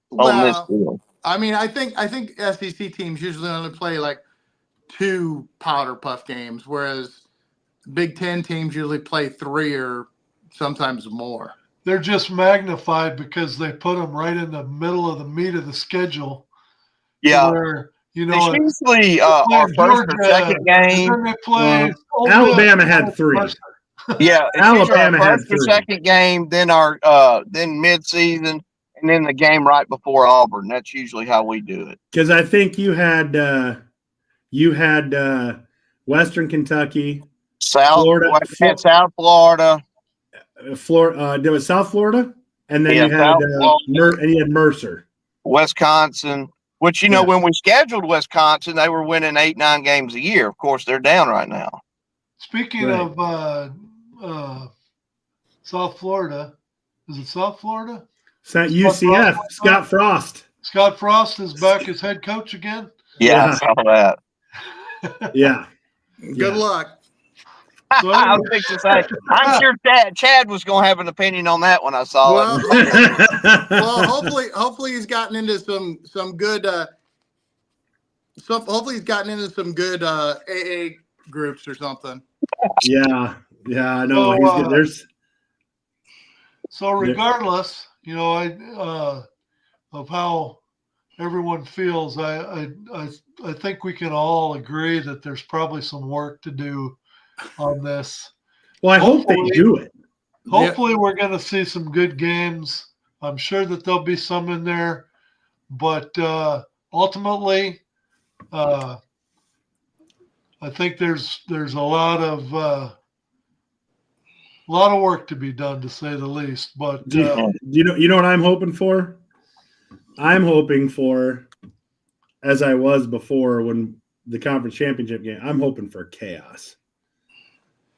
S7: this deal.
S6: I mean, I think SEC teams usually only play 2 powder puff games, whereas Big Ten teams usually play 3 or sometimes more.
S4: They're just magnified because they put them right in the middle of the meat of the schedule.
S7: Yeah.
S4: Where,
S7: it's usually our first or second game.
S4: And then they play
S5: Alabama had 3.
S7: Yeah,
S5: Alabama had
S7: first or
S5: 3.
S7: second game, then our then midseason, and then the game right before Auburn. That's usually how we do it.
S5: Because I think you had Western Kentucky, Florida,
S7: South Florida.
S5: Florida. There was South Florida, and then you had Mercer,
S7: Wisconsin. Which when we scheduled Wisconsin, they were winning 8-9 games a year. Of course, they're down right now.
S4: Speaking of South Florida, is it South Florida?
S5: UCF. Scott Frost.
S4: Scott Frost is back as head coach again.
S7: Yeah, I saw that.
S5: Yeah.
S6: Good luck.
S4: So
S7: I'm sure Chad was going to have an opinion on that when I saw
S6: it. Well, hopefully he's gotten into some good. Hopefully he's gotten into some good AA groups or something.
S5: Yeah, I know.
S4: So regardless, of how everyone feels, I think we can all agree that there's probably some work to do on this.
S5: Well, I hope they do it.
S4: Hopefully we're going to see some good games. I'm sure that there'll be some in there, but ultimately, I think there's a lot of work to be done, to say the least. But
S5: you know what I'm hoping for? I'm hoping for, as I was before when the conference championship game, I'm hoping for chaos.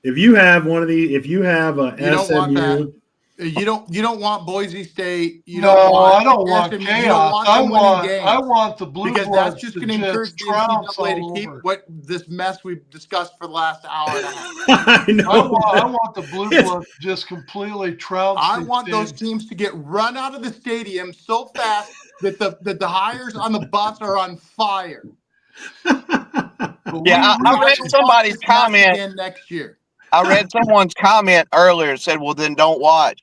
S5: If you have SMU,
S6: you don't want Boise State.
S4: I don't want chaos. I want the Blue
S6: because
S4: Bloods
S6: that's just going to encourage the NCAA to keep this mess we've discussed for the last hour and a half.
S5: I know.
S4: I want the Blue Bloods just completely trounce.
S6: I want those teams to get run out of the stadium so fast that the hires on the bus are on fire.
S7: Yeah, I read somebody's comment
S6: again next year.
S7: I read someone's comment earlier and said, well, then don't watch.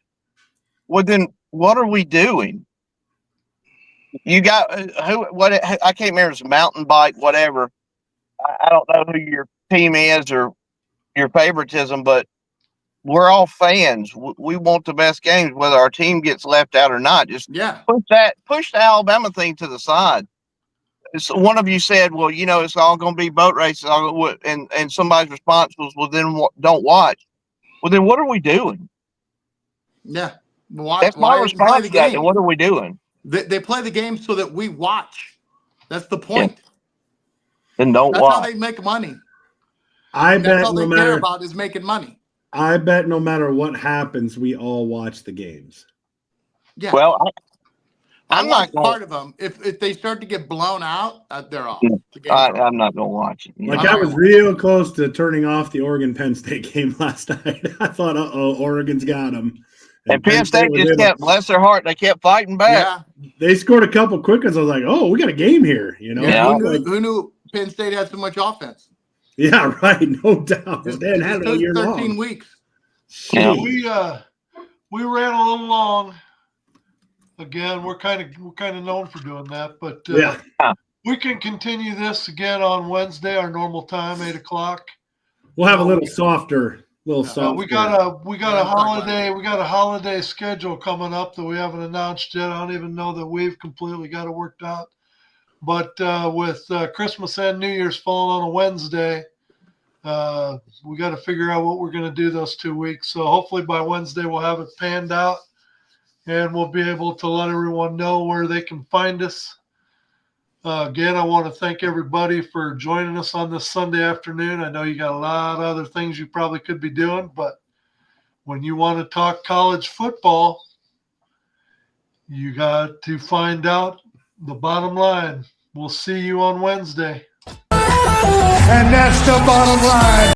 S7: Well, then what are we doing? You got I can't remember. It's mountain bike, whatever. I don't know who your team is or your favoritism, but we're all fans. We want the best games, whether our team gets left out or not. Just push the Alabama thing to the side. So one of you said, well, it's all going to be boat races. And somebody's response was, well, then don't watch. Well, then what are we doing?
S6: Yeah.
S7: That's my response to that. And what are we doing?
S6: They play the game so that we watch. That's the point.
S7: Yeah. Then don't watch.
S6: That's how they make money. That's all they care about is making money.
S5: I bet no matter what happens, we all watch the games.
S6: Yeah.
S7: Well,
S6: I'm not part of them. If they start to get blown out, they're off.
S7: I'm not going to watch it.
S5: I was real close to turning off the Oregon-Penn State game last night. I thought, Oregon's got them.
S7: And Penn State just kept, bless their heart, they kept fighting back.
S6: Yeah.
S5: They scored a couple quick ones. I was like, we got a game here.
S6: Yeah. Who knew Penn State had so much offense?
S5: Yeah, right. No doubt. They hadn't had it all year
S6: 13
S5: long.
S6: weeks.
S4: Yeah. We ran a little long. Again, we're kind of known for doing that, but we can continue this again on Wednesday, our normal time, 8:00.
S5: We'll have a little softer. We
S4: got a holiday. We got a holiday schedule coming up that we haven't announced yet. I don't even know that we've completely got it worked out. But with Christmas and New Year's falling on a Wednesday, we got to figure out what we're going to do those 2 weeks. So hopefully by Wednesday we'll have it panned out, and we'll be able to let everyone know where they can find us. Again, I want to thank everybody for joining us on this Sunday afternoon. I know you got a lot of other things you probably could be doing, but when you want to talk college football, you got to find out the bottom line. We'll see you on Wednesday.
S1: And that's the bottom line.